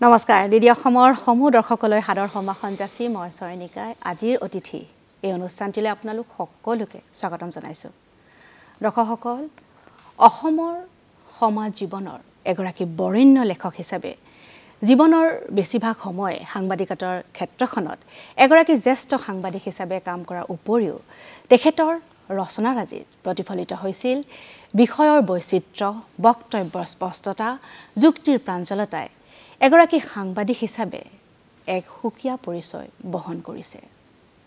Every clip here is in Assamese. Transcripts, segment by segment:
নমস্কাৰ দিদি অসমৰ সমূহ দৰ্শকলৈ সাদৰ সম্ভাষণ যাচি মই চয়নিকাই আজিৰ অতিথি এই অনুষ্ঠানটিলৈ আপোনালোক সকলোকে স্বাগতম জনাইছো। দৰ্শকসকল অসমৰ সমাজ জীৱনৰ এগৰাকী বৰেণ্য লেখক হিচাপে জীৱনৰ বেছিভাগ সময় সাংবাদিকতাৰ ক্ষেত্ৰখনত এগৰাকী জ্যেষ্ঠ সাংবাদিক হিচাপে কাম কৰাৰ উপৰিও তেখেতৰ ৰচনাৰাজিত প্ৰতিফলিত হৈছিল বিষয়ৰ বৈচিত্ৰ্য, বক্তব্যৰ স্পষ্টতা, যুক্তিৰ প্ৰাঞ্জলতাই এগৰাকী সাংবাদিক হিচাপে এক সুকীয়া পৰিচয় বহন কৰিছে।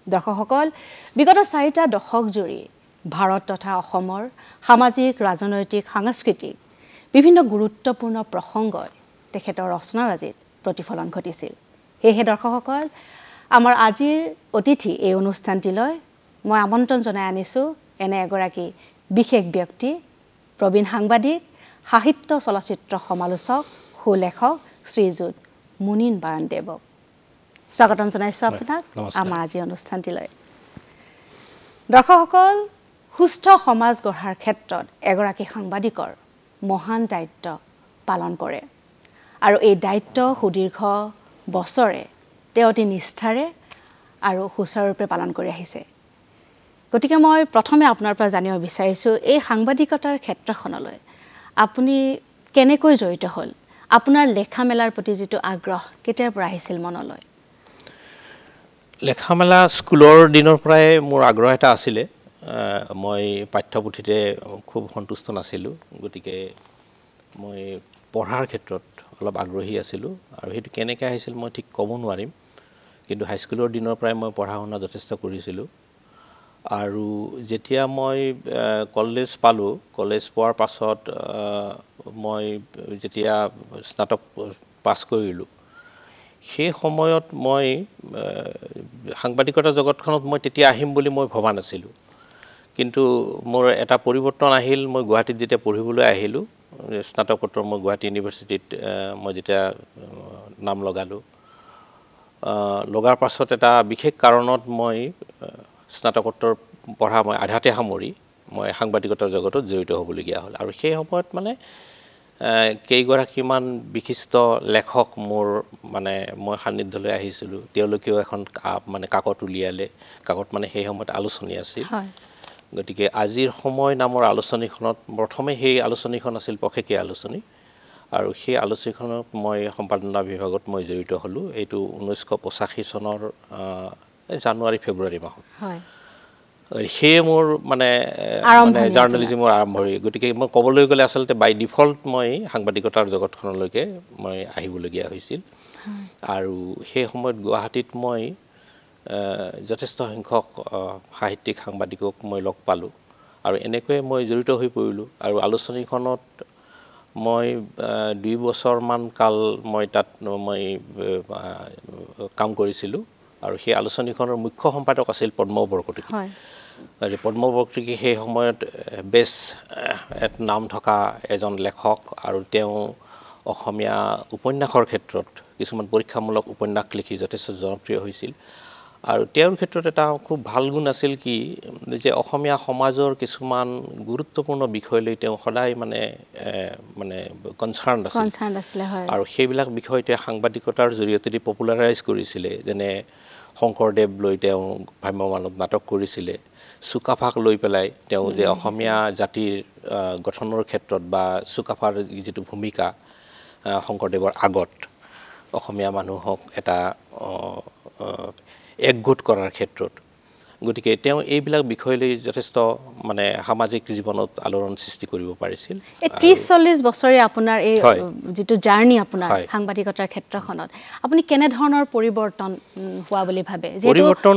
দৰ্শকসকল বিগত 4টা দশক জুৰি ভাৰত তথা অসমৰ সামাজিক, ৰাজনৈতিক, সাংস্কৃতিক বিভিন্ন গুৰুত্বপূৰ্ণ প্ৰসংগই তেখেতৰ ৰচনাৰাজিত প্ৰতিফলন ঘটিছিল। সেয়েহে দৰ্শকসকল আমাৰ আজিৰ অতিথি এই অনুষ্ঠানটিলৈ মই আমন্ত্ৰণ জনাই আনিছোঁ এনে এগৰাকী বিশেষ ব্যক্তি, প্ৰবীণ সাংবাদিক, সাহিত্য চলচ্চিত্ৰ সমালোচক, সুলেখক শ্ৰীযুত মুনীন বাৰণদেৱক। স্বাগতম জনাইছোঁ আপোনাক আমাৰ আজিৰ অনুষ্ঠানটিলৈ। দৰ্শকসকল সুস্থ সমাজ গঢ়াৰ ক্ষেত্ৰত এগৰাকী সাংবাদিকৰ মহান দায়িত্ব পালন কৰে আৰু এই দায়িত্ব সুদীৰ্ঘ বছৰে তেওঁ অতি নিষ্ঠাৰে আৰু সুচাৰুৰূপে পালন কৰি আহিছে। গতিকে মই প্ৰথমে আপোনাৰ পৰা জানিব বিচাৰিছোঁ এই সাংবাদিকতাৰ ক্ষেত্ৰখনলৈ আপুনি কেনেকৈ জড়িত হ'ল? আপোনাৰ লেখা মেলাৰ প্ৰতি যিটো আগ্ৰহ কেতিয়াৰ পৰা আহিছিল মনলৈ? লেখা মেলা স্কুলৰ দিনৰ পৰাই মোৰ আগ্ৰহ এটা আছিলে। মই পাঠ্যপুথিতে খুব সন্তুষ্ট নাছিলোঁ, গতিকে মই পঢ়াৰ ক্ষেত্ৰত অলপ আগ্ৰহী আছিলোঁ আৰু সেইটো কেনেকৈ আহিছিল মই ঠিক ক'ব নোৱাৰিম। কিন্তু হাইস্কুলৰ দিনৰ পৰাই মই পঢ়া শুনা যথেষ্ট কৰিছিলোঁ আৰু যেতিয়া মই কলেজ পালোঁ, কলেজ পোৱাৰ পাছত মই যেতিয়া স্নাতক পাছ কৰিলোঁ, সেই সময়ত মই সাংবাদিকতা জগতখনত মই তেতিয়া আহিম বুলি মই ভবা নাছিলোঁ। কিন্তু মোৰ এটা পৰিৱৰ্তন আহিল। মই গুৱাহাটীত যেতিয়া পঢ়িবলৈ আহিলোঁ, স্নাতকোত্তৰ মই গুৱাহাটী ইউনিভাৰ্চিটিত মই যেতিয়া নাম লগালোঁ, লগাৰ পাছত এটা বিশেষ কাৰণত মই স্নাতকোত্তৰ পঢ়া মই আধাতে সামৰি মই সাংবাদিকতাৰ জগতত জড়িত হ'বলগীয়া হ'ল। আৰু সেই সময়ত মানে কেইগৰাকীমান বিশিষ্ট লেখক মোৰ মই সান্নিধ্যলৈ আহিছিলোঁ। তেওঁলোকেও এখন কাকত উলিয়ালে। কাকত সেই সময়ত আলোচনী আছিল। গতিকে আজিৰ সময় নামৰ আলোচনীখনত প্ৰথমে সেই আলোচনীখন আছিল পষেকীয়া আলোচনী আৰু সেই আলোচনীখনত মই সম্পাদনা বিভাগত মই জড়িত হ'লোঁ। এইটো 1985 চনৰ জানুৱাৰী ফেব্ৰুৱাৰী মাহত। সেয়ে মোৰ জাৰ্নেলিজিমৰ আৰম্ভণি। গতিকে মই ক'বলৈ গ'লে আচলতে বাই ডিফল্ট মই সাংবাদিকতাৰ জগতখনলৈকে মই আহিবলগীয়া হৈছিল। আৰু সেই সময়ত গুৱাহাটীত মই যথেষ্ট সংখ্যক সাহিত্যিক সাংবাদিকক মই লগ পালোঁ আৰু এনেকৈয়ে মই জড়িত হৈ পৰিলোঁ। আৰু আলোচনীখনত মই 2 বছৰমান কাল মই তাত মই কাম কৰিছিলোঁ আৰু সেই আলোচনীখনৰ মুখ্য সম্পাদক আছিল পদ্ম বৰকটকী। আৰু পদ্ম বৰকটকী সেই সময়ত বেছ নাম থকা এজন লেখক আৰু তেওঁ অসমীয়া উপন্যাসৰ ক্ষেত্ৰত কিছুমান পৰীক্ষামূলক উপন্যাস লিখি যথেষ্ট জনপ্ৰিয় হৈছিল। আৰু তেওঁৰ ক্ষেত্ৰত এটা খুব ভাল গুণ আছিল কি যে অসমীয়া সমাজৰ কিছুমান গুৰুত্বপূৰ্ণ বিষয়লৈ তেওঁ সদায় কনচাৰ্ণ আছিল আৰু সেইবিলাক বিষয় তেওঁ সাংবাদিকতাৰ জৰিয়তে পপুলাৰাইজ কৰিছিলে। যেনে শংকৰদেৱ লৈ তেওঁ ভ্ৰাম্যমানত নাটক কৰিছিলে, চুকাফাক লৈ পেলাই তেওঁ যে অসমীয়া জাতিৰ গঠনৰ ক্ষেত্ৰত বা চুকাফাৰ যিটো ভূমিকা শংকৰদেৱৰ আগত অসমীয়া মানুহক এটা একগোট কৰাৰ ক্ষেত্ৰত, গতিকে তেওঁ এইবিলাক বিষয়লৈ যথেষ্ট সামাজিক জীৱনত আলোড়ন সৃষ্টি কৰিব পাৰিছিল। 30-40 বছৰে আপোনাৰ এই যিটো জাৰ্নি আপোনাৰ সাংবাদিকতাৰ ক্ষেত্ৰখনত আপুনি কেনেধৰণৰ পৰিৱৰ্তন হোৱা বুলি ভাবে?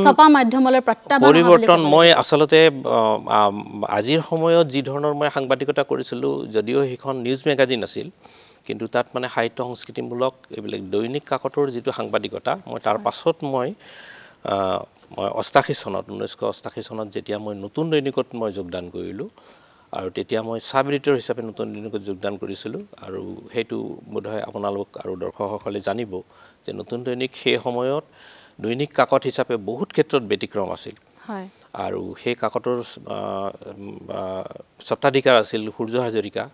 ছপা মাধ্যমলৈ পৰিৱৰ্তন মই আচলতে আজিৰ সময়ত যি ধৰণৰ মই সাংবাদিকতা কৰিছিলোঁ, যদিও সেইখন নিউজ মেগাজিন আছিল, কিন্তু তাত সাহিত্য সংস্কৃতিমূলক এইবিলাক দৈনিক কাকতৰ যিটো সাংবাদিকতা, মই তাৰ পাছত মই 1988 চনত যেতিয়া মই নতুন দৈনিকত মই যোগদান কৰিলোঁ আৰু তেতিয়া মই সাব এডিটৰ হিচাপে নতুন দৈনিকত যোগদান কৰিছিলোঁ। আৰু সেইটো বোধহয় আপোনালোক আৰু দৰ্শকসকলে জানিব যে নতুন দৈনিক সেই সময়ত দৈনিক কাকত হিচাপে বহুত ক্ষেত্ৰত ব্যতিক্ৰম আছিল। আৰু সেই কাকতৰ স্বত্বাধিকাৰ আছিল সূৰ্য হাজৰিকা,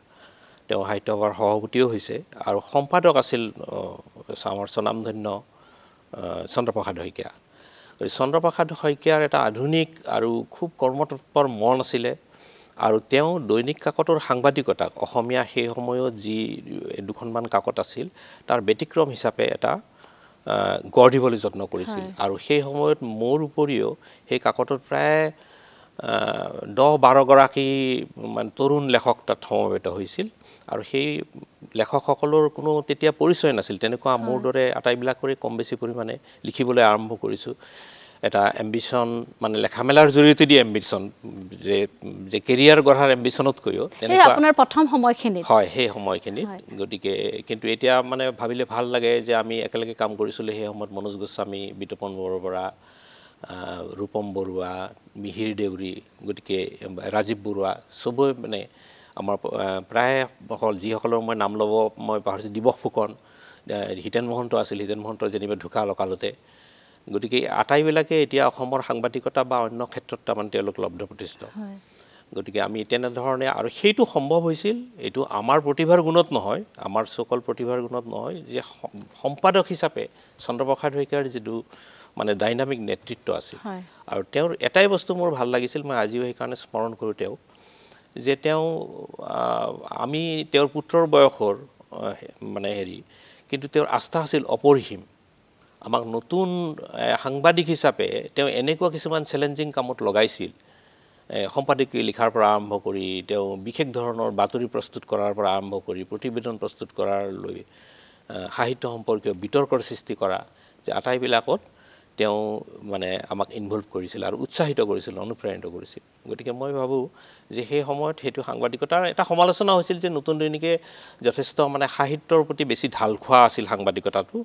তেওঁ সাহিত্য সভাৰ সভাপতিও হৈছে আৰু সম্পাদক আছিল আমাৰ স্বনামধন্য চন্দ্ৰপ্ৰসাদ শইকীয়া। চন্দ্ৰপ্ৰসাদ শইকীয়াৰ এটা আধুনিক আৰু খুব কৰ্মতৎপৰ মন আছিলে আৰু তেওঁ দৈনিক কাকতৰ সাংবাদিকতাক অসমীয়া সেই সময়ত যি দুখনমান কাকত আছিল তাৰ ব্যতিক্ৰম হিচাপে এটা গঢ় দিবলৈ যত্ন কৰিছিল আৰু সেই সময়ত মোৰ উপৰিও সেই কাকতত প্ৰায় 10-12 গৰাকী মানে তৰুণ লেখক তাত সমবেত হৈছিল আৰু সেই লেখকসকলৰ কোনো তেতিয়া পৰিচয় নাছিল। তেনেকুৱা মোৰ দৰে আটাইবিলাকৰে কম বেছি পৰিমাণে লিখিবলৈ আৰম্ভ কৰিছোঁ। এটা এম্বিশ্যন মানে লেখা মেলাৰ জৰিয়তে দি এম্বিশ্যন যে কেৰিয়াৰ গঢ়াৰ এম্বিশ্যনতকৈও তেনেকুৱা আপোনাৰ প্ৰথম সময়খিনিত হয় সেই সময়খিনিত। গতিকে কিন্তু এতিয়া মানে ভাবিলে ভাল লাগে যে আমি একেলগে কাম কৰিছিলোঁ সেই সময়ত মনোজ গোস্বামী, বিতোপন বৰবৰা, ৰূপম বৰুৱা, মিহিৰ দেউৰী, গতিকে ৰাজীৱ বৰুৱা চবৰে মানে আমাৰ প্ৰায় যিসকলৰ মই নাম ল'ব মই পাহৰিছোঁ, দিৱস ফুকন, হিতেন মহন্ত আছিল, হিতেন মহন্ত যেনিবা ঢুকাল অকালতে। গতিকে আটাইবিলাকে এতিয়া অসমৰ সাংবাদিকতা বা অন্য ক্ষেত্ৰত তাৰমানে তেওঁলোক লব্ধ প্ৰতিষ্ঠ। গতিকে আমি তেনেধৰণে আৰু সেইটো সম্ভৱ হৈছিল, এইটো আমাৰ প্ৰতিভাৰ গুণত নহয়, আমাৰ সকল প্ৰতিভাৰ গুণত নহয়, যে সম্পাদক হিচাপে চন্দ্ৰপ্ৰসাদ শইকীয়াৰ যিটো মানে ডাইনামিক নেতৃত্ব আছিল আৰু তেওঁৰ এটাই বস্তু মোৰ ভাল লাগিছিল, মই আজিও সেইকাৰণে স্মৰণ কৰোঁ তেওঁক, যে তেওঁ আমি তেওঁৰ পুত্ৰৰ বয়সৰ মানে কিন্তু তেওঁৰ আস্থা আছিল অপৰিসীম। আমাক নতুন সাংবাদিক হিচাপে তেওঁ এনেকুৱা কিছুমান চেলেঞ্জিং কামত লগাইছিল, সম্পাদকীয় লিখাৰ পৰা আৰম্ভ কৰি তেওঁ বিশেষ ধৰণৰ বাতৰি প্ৰস্তুত কৰাৰ পৰা আৰম্ভ কৰি প্ৰতিবেদন প্ৰস্তুত কৰাৰলৈ সাহিত্য সম্পৰ্কীয় বিতৰ্কৰ সৃষ্টি কৰা, যে আটাইবিলাকত তেওঁ মানে আমাক ইনভলভ কৰিছিল আৰু উৎসাহিত কৰিছিল, অনুপ্ৰাণিত কৰিছিল। গতিকে মই ভাবোঁ যে সেই সময়ত সেইটো সাংবাদিকতাৰ এটা সমালোচনা হৈছিল যে নতুন দৈনিকে যথেষ্ট মানে সাহিত্যৰ প্ৰতি বেছি ঢাল খোৱা আছিল সাংবাদিকতাটো,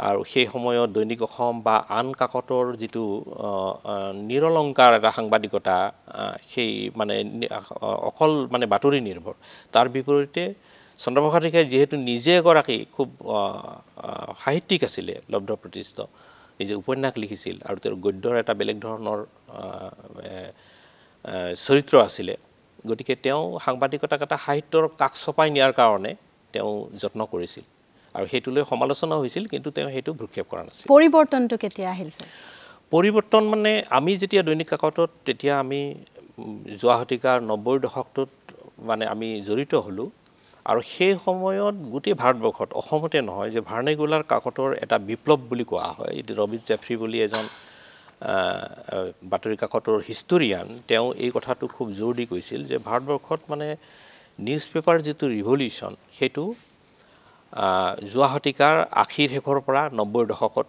আৰু সেই সময়ত দৈনিক অসম বা আন কাকতৰ যিটো নিৰলংকাৰ এটা সাংবাদিকতা, সেই মানে অকল মানে বাতৰি নিৰ্ভৰ, তাৰ বিপৰীতে চন্দ্ৰপ্ৰসাদ শইকীয়াই যিহেতু নিজে এগৰাকী খুব সাহিত্যিক আছিলে, লব্ধ প্ৰতিষ্ঠ, নিজে উপন্যাস লিখিছিল আৰু তেওঁৰ গদ্যৰ এটা বেলেগ ধৰণৰ চৰিত্ৰ আছিলে। গতিকে তেওঁ সাংবাদিকতাক এটা সাহিত্যৰ কাষ চপাই নিয়াৰ কাৰণে তেওঁ যত্ন কৰিছিল আৰু সেইটোলৈ সমালোচনা হৈছিল, কিন্তু তেওঁ সেইটো ভ্ৰক্ষেপ কৰা নাছিল। পৰিৱৰ্তনটো কেতিয়া আহিল? পৰিৱৰ্তন মানে আমি যেতিয়া দৈনিক কাকতত তেতিয়া আমি যোৱা শতিকাৰ 90ৰ দশকটোত মানে আমি জড়িত হ'লোঁ আৰু সেই সময়ত গোটেই ভাৰতবৰ্ষত, অসমতে নহয়, যে ভাৰ্নেগোলাৰ কাকতৰ এটা বিপ্লৱ বুলি কোৱা হয়। এইটো ৰবিট জেফ্ৰি বুলি এজন বাতৰি কাকতৰ হিষ্টৰিয়ান, তেওঁ এই কথাটো খুব জোৰ দি কৈছিল যে ভাৰতবৰ্ষত মানে নিউজ পেপাৰ যিটো ৰিভলিউশ্যন সেইটো যোৱা শতিকাৰ 80ৰ শেষৰ পৰা 90ৰ দশকত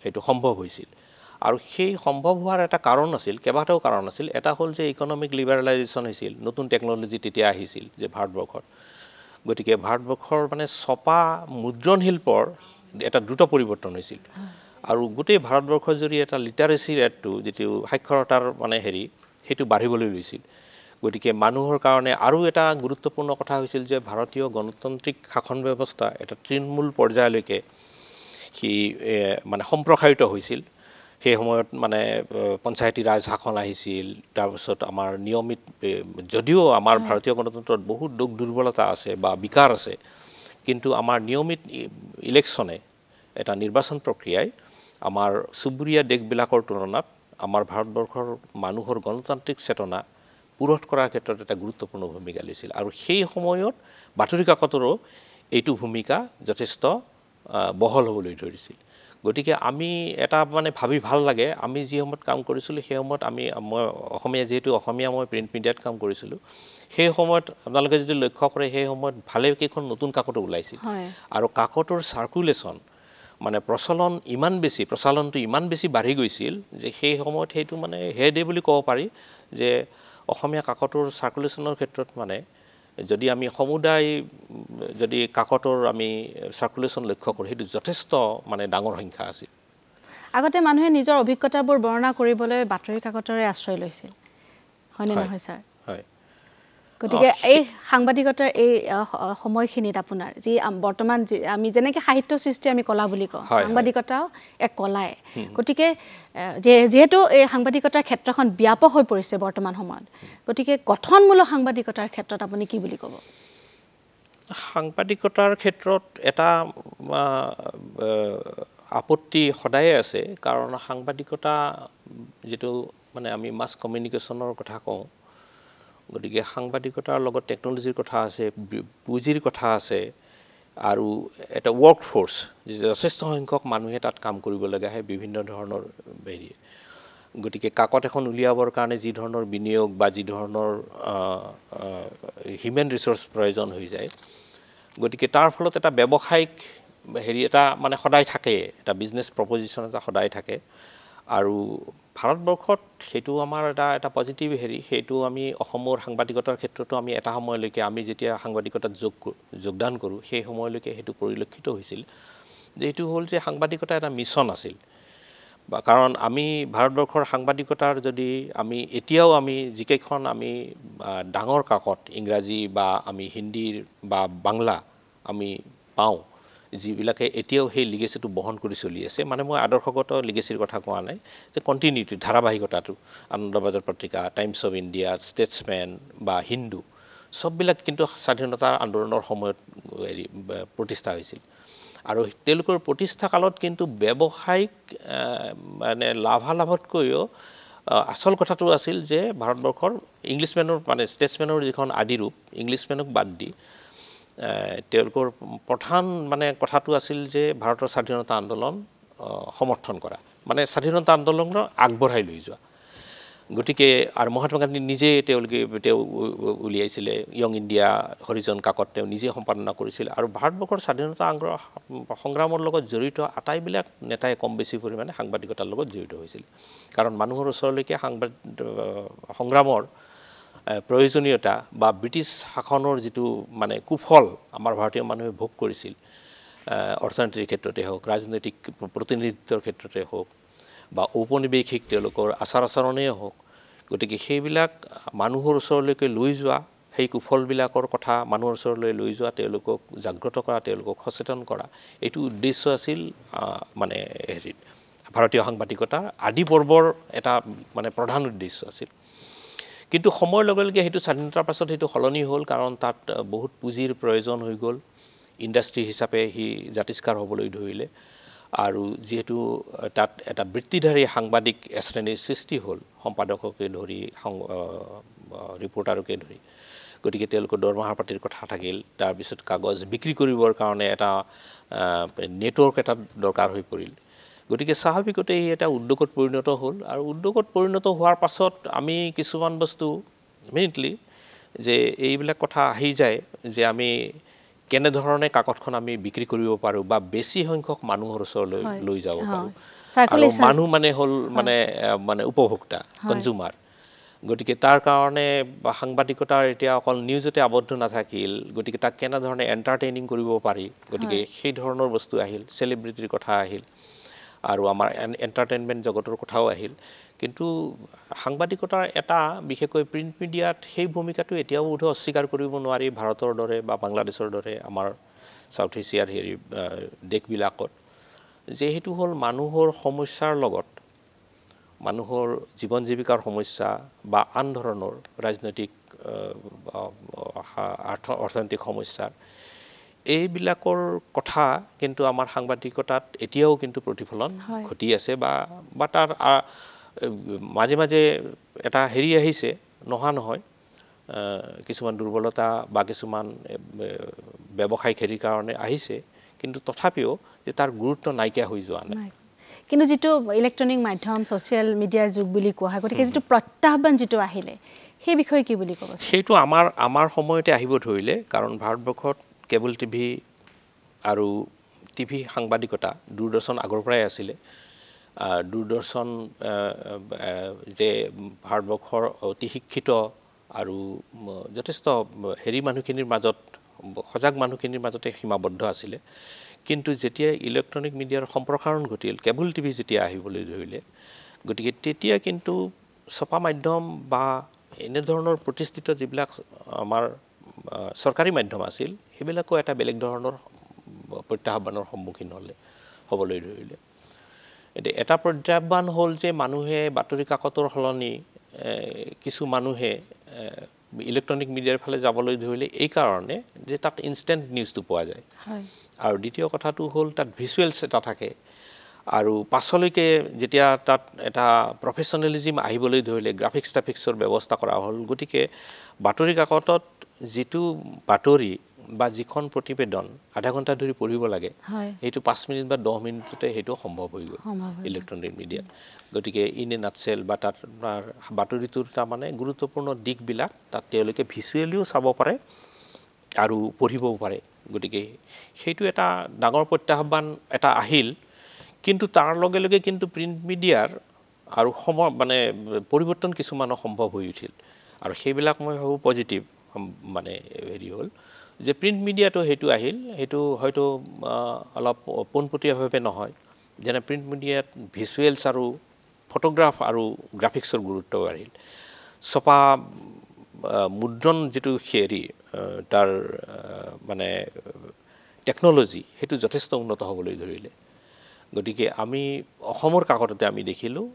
সেইটো সম্ভৱ হৈছিল। আৰু সেই সম্ভৱ হোৱাৰ এটা কাৰণ আছিল, কেইবাটাও কাৰণ আছিল। এটা হ'ল যে ইকনমিক লিবাৰেলাইজেশ্যন হৈছিল, নতুন টেকন'লজি তেতিয়া আহিছিল যে ভাৰতবৰ্ষত। গতিকে ভাৰতবৰ্ষৰ মানে ছপা মুদ্ৰণ শিল্পৰ এটা দ্ৰুত পৰিৱৰ্তন হৈছিল আৰু গোটেই ভাৰতবৰ্ষৰ যদি এটা লিটাৰেচি ৰেটটো, যিটো সাক্ষৰতাৰ মানে সেইটো বাঢ়িবলৈ লৈছিল। গতিকে মানুহৰ কাৰণে আৰু এটা গুৰুত্বপূৰ্ণ কথা হৈছিল যে ভাৰতীয় গণতান্ত্ৰিক শাসন ব্যৱস্থা এটা তৃণমূল পৰ্যায়লৈকে সি মানে সম্প্ৰসাৰিত হৈছিল। সেই সময়ত মানে পঞ্চায়তী ৰাজ শাসন আহিছিল, তাৰপিছত আমাৰ নিয়মিত, যদিও আমাৰ ভাৰতীয় গণতন্ত্ৰত বহুত দুখ দুৰ্বলতা আছে বা বিকাৰ আছে, কিন্তু আমাৰ নিয়মিত ইলেকশ্যনে, এটা নিৰ্বাচন প্ৰক্ৰিয়াই আমাৰ চুবুৰীয়া দেশবিলাকৰ তুলনাত আমাৰ ভাৰতবৰ্ষৰ মানুহৰ গণতান্ত্ৰিক চেতনা পুৰঠ কৰাৰ ক্ষেত্ৰত এটা গুৰুত্বপূৰ্ণ ভূমিকা লৈছিল আৰু সেই সময়ত বাতৰি কাকতৰো এইটো ভূমিকা যথেষ্ট বহল হ'বলৈ ধৰিছিল। গতিকে আমি এটা মানে ভাবি ভাল লাগে, আমি যি সময়ত কাম কৰিছিলোঁ সেই সময়ত মই অসমীয়া মই প্ৰিণ্ট মিডিয়াত কাম কৰিছিলোঁ, সেই সময়ত আপোনালোকে যদি লক্ষ্য কৰে সেই সময়ত ভালেকেইখন নতুন কাকতো ওলাইছিল আৰু কাকতৰ চাৰ্কুলেশ্যন মানে প্ৰচলনটো ইমান বেছি বাঢ়ি গৈছিল যে সেই সময়ত সেইটো মানে হেডে বুলি ক'ব পাৰি যে অসমীয়া কাকতৰ চাৰ্কুলেশ্যনৰ ক্ষেত্ৰত মানে যদি আমি সমুদায় যদি কাকতৰ আমি চাৰ্কুলেশ্যন লক্ষ্য কৰোঁ, সেইটো যথেষ্ট মানে ডাঙৰ সংখ্যা আছিল। আগতে মানুহে নিজৰ অভিজ্ঞতাবোৰ বৰ্ণনা কৰিবলৈ বাতৰি কাকতৰে আশ্ৰয় লৈছিল, হয়নে নহয় ছাৰ? হয়। গতিকে এই সাংবাদিকতাৰ এই সময়খিনিত আপোনাৰ যি বৰ্তমান আমি যেনেকৈ সাহিত্য সৃষ্টি আমি কলা বুলি কওঁ, সাংবাদিকতাও এক কলাই। গতিকে যিহেতু এই সাংবাদিকতাৰ ক্ষেত্ৰখন ব্যাপক হৈ পৰিছে বৰ্তমান সময়ত, গতিকে গঠনমূলক সাংবাদিকতাৰ ক্ষেত্ৰত আপুনি কি বুলি ক'ব? সাংবাদিকতাৰ ক্ষেত্ৰত এটা আপত্তি সদায়ে আছে কাৰণ সাংবাদিকতা যেটো মানে আমি মাছ কমিউনিকেশ্যনৰ কথা কওঁ গতিকে সাংবাদিকতাৰ লগত টেকনলজিৰ কথা আছে পুঁজিৰ কথা আছে আৰু এটা ৱৰ্ক ফোৰ্স যথেষ্ট সংখ্যক মানুহে তাত কাম কৰিব লগা হয় বিভিন্ন ধৰণৰ হেৰি গতিকে কাকত এখন উলিয়াবৰ কাৰণে যি ধৰণৰ বিনিয়োগ বা যি ধৰণৰ হিউম্যান ৰিসোৰ্স প্ৰয়োজন হৈ যায় গতিকে তাৰ ফলত এটা ব্যৱসায়িক হেৰি এটা মানে সদায় থাকে এটা বিজনেস প্ৰপজিশন এটা সদায় থাকে আৰু ভাৰতবৰ্ষত হেতু আমাৰ এটা পজিটিভ হেৰি হেতু আমি অসমৰ সাংবাদিকতাৰ ক্ষেত্ৰতো আমি এটা সময়লৈকে আমি যেতিয়া সাংবাদিকতাত যোগদান কৰো সেই সময়লৈকে হেতু পৰিলক্ষিত হৈছিল যে হেতু হ'ল যে সাংবাদিকতা এটা মিছন আছিল বা কাৰণ আমি ভাৰতবৰ্ষৰ সাংবাদিকতাৰ যদি আমি এতিয়াও আমি যিকেইখন আমি ডাঙৰ কাকত ইংৰাজী বা আমি হিন্দীৰ বা বাংলা আমি পাওঁ যিবিলাকে এতিয়াও সেই লিগেসিটো বহন কৰি চলি আছে মানে মই আদৰ্শগত লিগেসিৰ কথা কোৱা নাই যে কন্টিনিউটি ধাৰাবাহিকতাটো আনন্দবাজাৰ পত্ৰিকা টাইমছ অফ ইণ্ডিয়া ষ্টেটছমেন বা হিন্দু সববিলাক কিন্তু স্বাধীনতা আন্দোলনৰ সময়ত প্ৰতিষ্ঠা হৈছিল আৰু তেওঁলোকৰ প্ৰতিষ্ঠা কালত কিন্তু ব্যৱসায়িক মানে লাভালাভতকৈও আসল কথাটো আছিল যে ভাৰতবৰ্ষৰ ইংলিছমেনৰ মানে ষ্টেটছমেনৰ যিখন আদিৰূপ ইংলিছমেনক বাদ দি তেওঁলোকৰ প্ৰধান মানে কথাটো আছিল যে ভাৰতৰ স্বাধীনতা আন্দোলন সমৰ্থন কৰা মানে স্বাধীনতা আন্দোলনক আগবঢ়াই লৈ যোৱা গতিকে আৰু মহাত্মা গান্ধী নিজে তেওঁলোকে উলিয়াইছিল ইয়ং ইণ্ডিয়া হৰিজন কাকত তেওঁ নিজে সম্পাদনা কৰিছিল আৰু ভাৰতবৰ্ষৰ স্বাধীনতা সংগ্ৰামৰ লগত জড়িত আটাইবিলাক নেতাই কম বেছি পৰিমাণে সাংবাদিকতাৰ লগত জড়িত হৈছিল কাৰণ মানুহৰ ওচৰলৈকে সংগ্ৰামৰ প্ৰয়োজনীয়তা বা ব্ৰিটিছ শাসনৰ যেটো মানে কুফল আমাৰ ভাৰতীয় মানুহে ভোগ কৰিছিল অৰ্থনৈতিক ক্ষেত্ৰতে হোক ৰাজনৈতিক প্ৰতিনিধিত্বৰ ক্ষেত্ৰতে হোক বা ঔপনিৱেশিক তেওঁলোকৰ আচাৰ আচৰণেই হোক গতিকে সেইবিলাক মানুহৰ ওচৰলৈকে লৈ যোৱা সেই কুফলবিলাকৰ কথা মানুহৰ ওচৰলৈ লৈ যোৱা তেওঁলোকক জাগ্ৰত কৰা তেওঁলোকক সচেতন কৰা এইটো উদ্দেশ্য আছিল মানে হেৰি ভাৰতীয় সাংবাদিকতাৰ আদি পৰ্বৰ এটা মানে প্ৰধান উদ্দেশ্য আছিল কিন্তু সময়ৰ লগে লগে হেতু স্বাধীনতাৰ পাছত হেতু হলনি হ'ল কাৰণ তাত বহুত পুঁজিৰ প্ৰয়োজন হৈ গ'ল ইণ্ডাষ্ট্ৰি হিচাপে হি জাতিষ্কাৰ হ'বলৈ ধৰিলে আৰু যেহেতু তাত এটা বৃত্তিধাৰী সাংবাদিক শ্ৰেণীৰ সৃষ্টি হ'ল সম্পাদককে ধৰি ৰিপৰ্টাৰকে ধৰি গতিকে তেওঁলোকৰ দৰমহা পাতিৰ কথা থাকিল তাৰ পিছত কাগজ বিক্ৰী কৰিবৰ কাৰণে এটা নেটৱৰ্ক এটা দৰকাৰ হৈ পৰিল গতিকে স্বাভাৱিকতে এটা উদ্যোগত পৰিণত হ'ল আৰু উদ্যোগত পৰিণত হোৱাৰ পাছত আমি কিছুমান বস্তু ইমিডিয়েটলি যে এইবিলাক কথা আহি যায় যে আমি কেনে ধৰণে কাকতখন আমি বিক্ৰী কৰিব পাৰো বা বেছি সংখ্যক মানুহৰ ওচৰলৈ লৈ যাব পাৰো আৰু মানুহ মানে হল মানে উপভোক্তা কনজিউমাৰ গতিকে তাৰ কাৰণে সাংবাদিকতাৰ এতিয়া অকল নিউজতে আবদ্ধ নাথাকিল গতিকে তাক কেনে ধৰণে এন্টাৰটেইনিং কৰিব পাৰি গতিকে সেই ধৰণৰ বস্তু আহিল সেলিব্ৰিটিৰ কথা আহিল আৰু আমাৰ এন্টাৰটেইনমেন্ট জগতৰ কথাও আহিল কিন্তু সাংবাদিকতাৰ এটা বিশেষকৈ প্ৰিন্ট মিডিয়াত সেই ভূমিকাটো এতিয়াও উঠো অস্বীকাৰ কৰিব নোৱাৰি ভাৰতৰ দৰে বা বাংলাদেশৰ দৰে আমাৰ সাউথ এছিয়াৰ হেৰি দেশবিলাকত যে হেতু হ'ল মানুহৰ সমস্যাৰ লগত মানুহৰ জীৱন জীৱিকাৰ সমস্যা বা আন ধৰণৰ ৰাজনৈতিক অৰ্থনৈতিক সমস্যা এইবিলাকৰ কথা কিন্তু আমাৰ সাংবাদিকতাত এতিয়াও কিন্তু প্ৰতিফলন ঘটি আছে বা তাৰ মাজে মাজে এটা হেৰি আহিছে নহয় কিছুমান দুৰ্বলতা বা কিছুমান ব্যৱসায়িক হেৰিৰ কাৰণে আহিছে কিন্তু তথাপিও যে তাৰ গুৰুত্ব নাইকিয়া হৈ যোৱা নাই কিন্তু যেটো ইলেক্ট্ৰনিক মাধ্যম সোশ্যাল মিডিয়াৰ যুগ বুলি কোৱা হয় গতিকে যেটো প্ৰত্যাহ্বান যেটো আহিলে সেই বিষয়ে কি বুলি ক'ব সেইটো আমাৰ সময়তে আহিব ধৰিলে কাৰণ ভাৰতবৰ্ষত কেবল টিভি আৰু টিভি সাংবাদিকতা দূৰদৰ্শন আগৰ পৰাই আছিলে দূৰদৰ্শন যে ভাৰতবৰ্ষৰ অতি শিক্ষিত আৰু যথেষ্ট হেৰি মানুহখিনিৰ মাজত সজাগ মানুহখিনিৰ মাজতে সীমাবদ্ধ আছিলে কিন্তু যেতিয়া ইলেক্ট্ৰনিক মিডিয়াৰ সম্প্ৰসাৰণ ঘটিল কেবল টিভি যেতিয়া আহিবলৈ ধৰিলে গতিকে তেতিয়া কিন্তু ছপা মাধ্যম বা এনে ধৰণৰ প্ৰতিষ্ঠিত যিবিলাক আমাৰ সৰকাৰি মাধ্যম আছিল সেইবিলাকো এটা বেলেগ ধৰণৰ প্ৰত্যাহ্বানৰ সন্মুখীন হ'বলৈ ধৰিলে এটা প্ৰত্যাহ্বান হ'ল যে মানুহে বাতৰি কাকতৰ হলনি কিছু মানুহে ইলেক্ট্ৰনিক মিডিয়াৰ ফালে যাবলৈ ধৰিলে এই কাৰণে যে তাত ইনষ্টেণ্ট নিউজটো পোৱা যায় আৰু দ্বিতীয় কথাটো হ'ল তাত ভিজুৱেলছ এটা থাকে আৰু পাছলৈকে যেতিয়া তাত এটা প্ৰফেশ্যনেলিজিম আহিবলৈ ধৰিলে গ্ৰাফিক্সৰ ব্যৱস্থা কৰা হ'ল গতিকে বাতৰি কাকতত যিটো বাতৰি বা যিখন প্ৰতিবেদন আধা ঘণ্টা ধৰি পঢ়িব লাগে সেইটো 5 মিনিট বা 10 মিনিটতে সেইটো সম্ভৱ হৈ গ'ল ইলেক্ট্ৰনিক মিডিয়াত গতিকে ইন এ নাটছেল বা তাত বাতৰিটোৰ তাৰমানে গুৰুত্বপূৰ্ণ দিশবিলাক তাত তেওঁলোকে ভিজুৱেলিও চাব পাৰে আৰু পঢ়িবও পাৰে গতিকে সেইটো এটা ডাঙৰ প্ৰত্যাহ্বান এটা আহিল কিন্তু তাৰ লগে লগে কিন্তু প্ৰিণ্ট মিডিয়াৰ আৰু মানে পৰিৱৰ্তন কিছুমানো সম্ভৱ হৈ উঠিল আৰু সেইবিলাক মই ভাবোঁ পজিটিভ মানে হেৰি হ'ল যে প্ৰিণ্ট মিডিয়াটো সেইটো আহিল সেইটো হয়তো অলপ পোনপটীয়াভাৱে নহয় যেনে প্ৰিণ্ট মিডিয়াত ভিজুৱেলছ আৰু ফটোগ্ৰাফ আৰু গ্ৰাফিক্সৰ গুৰুত্ব বাঢ়িল ছপা মুদ্ৰণ যিটো হেৰি তাৰ মানে টেকন'লজি সেইটো যথেষ্ট উন্নত হ'বলৈ ধৰিলে গতিকে আমি অসমৰ কাকততে আমি দেখিলোঁ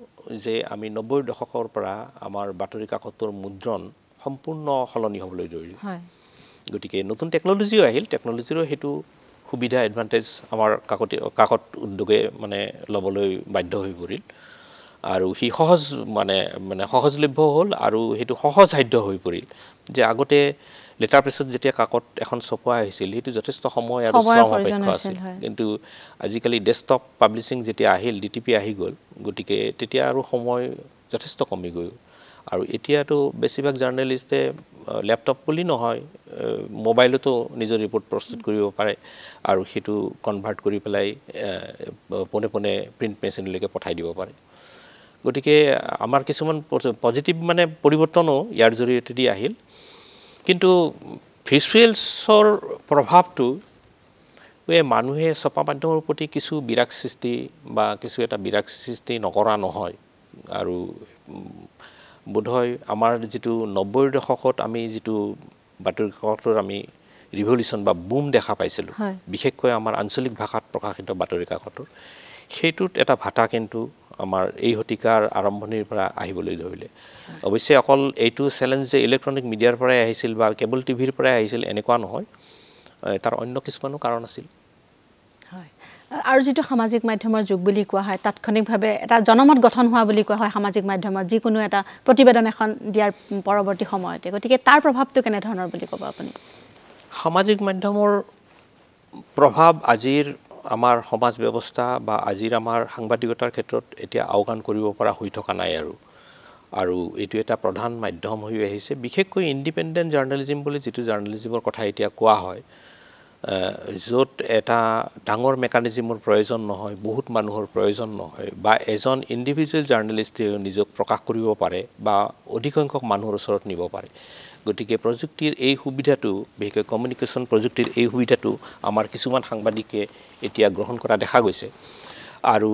যে আমি 90ৰ দশকৰ পৰা আমাৰ বাতৰি কাকতৰ মুদ্ৰণ সম্পূৰ্ণ সলনি হ'বলৈ ধৰিলে গতিকে নতুন টেকন'লজিও আহিল টেকন'লজিৰো সেইটো সুবিধা এডভান্টেজ আমাৰ কাকত উদ্যোগে মানে ল'বলৈ বাধ্য হৈ পৰিল আৰু সি সহজ মানে সহজলভ্য হ'ল আৰু সেইটো সহজসাধ্য হৈ পৰিল যে আগতে লেটাৰ প্ৰেছত যেতিয়া কাকত এখন ছপোৱা হৈছিল সেইটো যথেষ্ট সময় আৰু শ্ৰম সাপেক্ষ আছিল কিন্তু আজিকালি ডেস্কটপ পাব্লিছিং যেতিয়া আহিল ডিটিপি আহি গ'ল গতিকে তেতিয়া আৰু সময় যথেষ্ট কমি গ'ল আৰু এতিয়াতো বেছিভাগ জাৰ্নেলিষ্টে লেপটপ বুলি নহয় মোবাইলতো নিজৰ ৰিপৰ্ট প্ৰস্তুত কৰিব পাৰে আৰু সেইটো কনভাৰ্ট কৰি পেলাই পোনে পোনে প্ৰিণ্ট মেচিনলৈকে পঠাই দিব পাৰে গতিকে আমাৰ কিছুমান পজিটিভ মানে পৰিৱৰ্তনো ইয়াৰ জৰিয়তে আহিল কিন্তু ভিজুৱেলছৰ প্ৰভাৱটো মানুহে ছপা মাধ্যমৰ প্ৰতি কিছু বিৰাগ সৃষ্টি বা কিছু এটা বিৰাগ সৃষ্টি নকৰা নহয় আৰু বোধহয় আমাৰ যিটো 90ৰ দশকত আমি যিটো বাতৰি কাকতৰ আমি ৰিভলিউশ্যন বা বুম দেখা পাইছিলোঁ বিশেষকৈ আমাৰ আঞ্চলিক ভাষাত প্ৰকাশিত বাতৰি কাকতৰ সেইটোত এটা ভাটা কিন্তু আমাৰ এই শতিকাৰ আৰম্ভণিৰ পৰা আহিবলৈ ধৰিলে অৱশ্যে অকল এইটো চেলেঞ্জ যে ইলেক্ট্ৰনিক মিডিয়াৰ পৰাই আহিছিল বা কেবল টিভিৰ পৰাই আহিছিল এনেকুৱা নহয় তাৰ অন্য কিছুমানো কাৰণ আছিল আৰু যিটো সামাজিক মাধ্যমৰ যুগ বুলি কোৱা হয় তাৎক্ষণিকভাৱে এটা জনমত গঠন হোৱা বুলি কোৱা হয় সামাজিক মাধ্যমত যিকোনো এটা প্ৰতিবেদন এখন দিয়াৰ পৰৱৰ্তী সময়তে গতিকে তাৰ প্ৰভাৱটো কেনেধৰণৰ বুলি ক'ব আপুনি সামাজিক মাধ্যমৰ প্ৰভাৱ আজিৰ আমাৰ সমাজ ব্যৱস্থা বা আজিৰ আমাৰ সাংবাদিকতাৰ ক্ষেত্ৰত এতিয়া আওকাণ কৰিব পৰা হৈ থকা নাই আৰু এইটো এটা প্ৰধান মাধ্যম হৈ আহিছে বিশেষকৈ ইণ্ডিপেণ্ডেণ্ট জাৰ্নেলিজিম বুলি যিটো জাৰ্নেলিজিমৰ কথা এতিয়া কোৱা হয় য'ত এটা ডাঙৰ মেকানিজিমৰ প্ৰয়োজন নহয় বহুত মানুহৰ প্ৰয়োজন নহয় বা এজন ইণ্ডিভিজুৱেল জাৰ্নেলিষ্টে নিজক প্ৰকাশ কৰিব পাৰে বা অধিক সংখ্যক মানুহৰ ওচৰত নিব পাৰে গতিকে প্ৰযুক্তিৰ এই সুবিধাটো বিশেষকৈ কমিউনিকেশ্যন প্ৰযুক্তিৰ এই সুবিধাটো আমাৰ কিছুমান সাংবাদিকে এতিয়া গ্ৰহণ কৰা দেখা গৈছে আৰু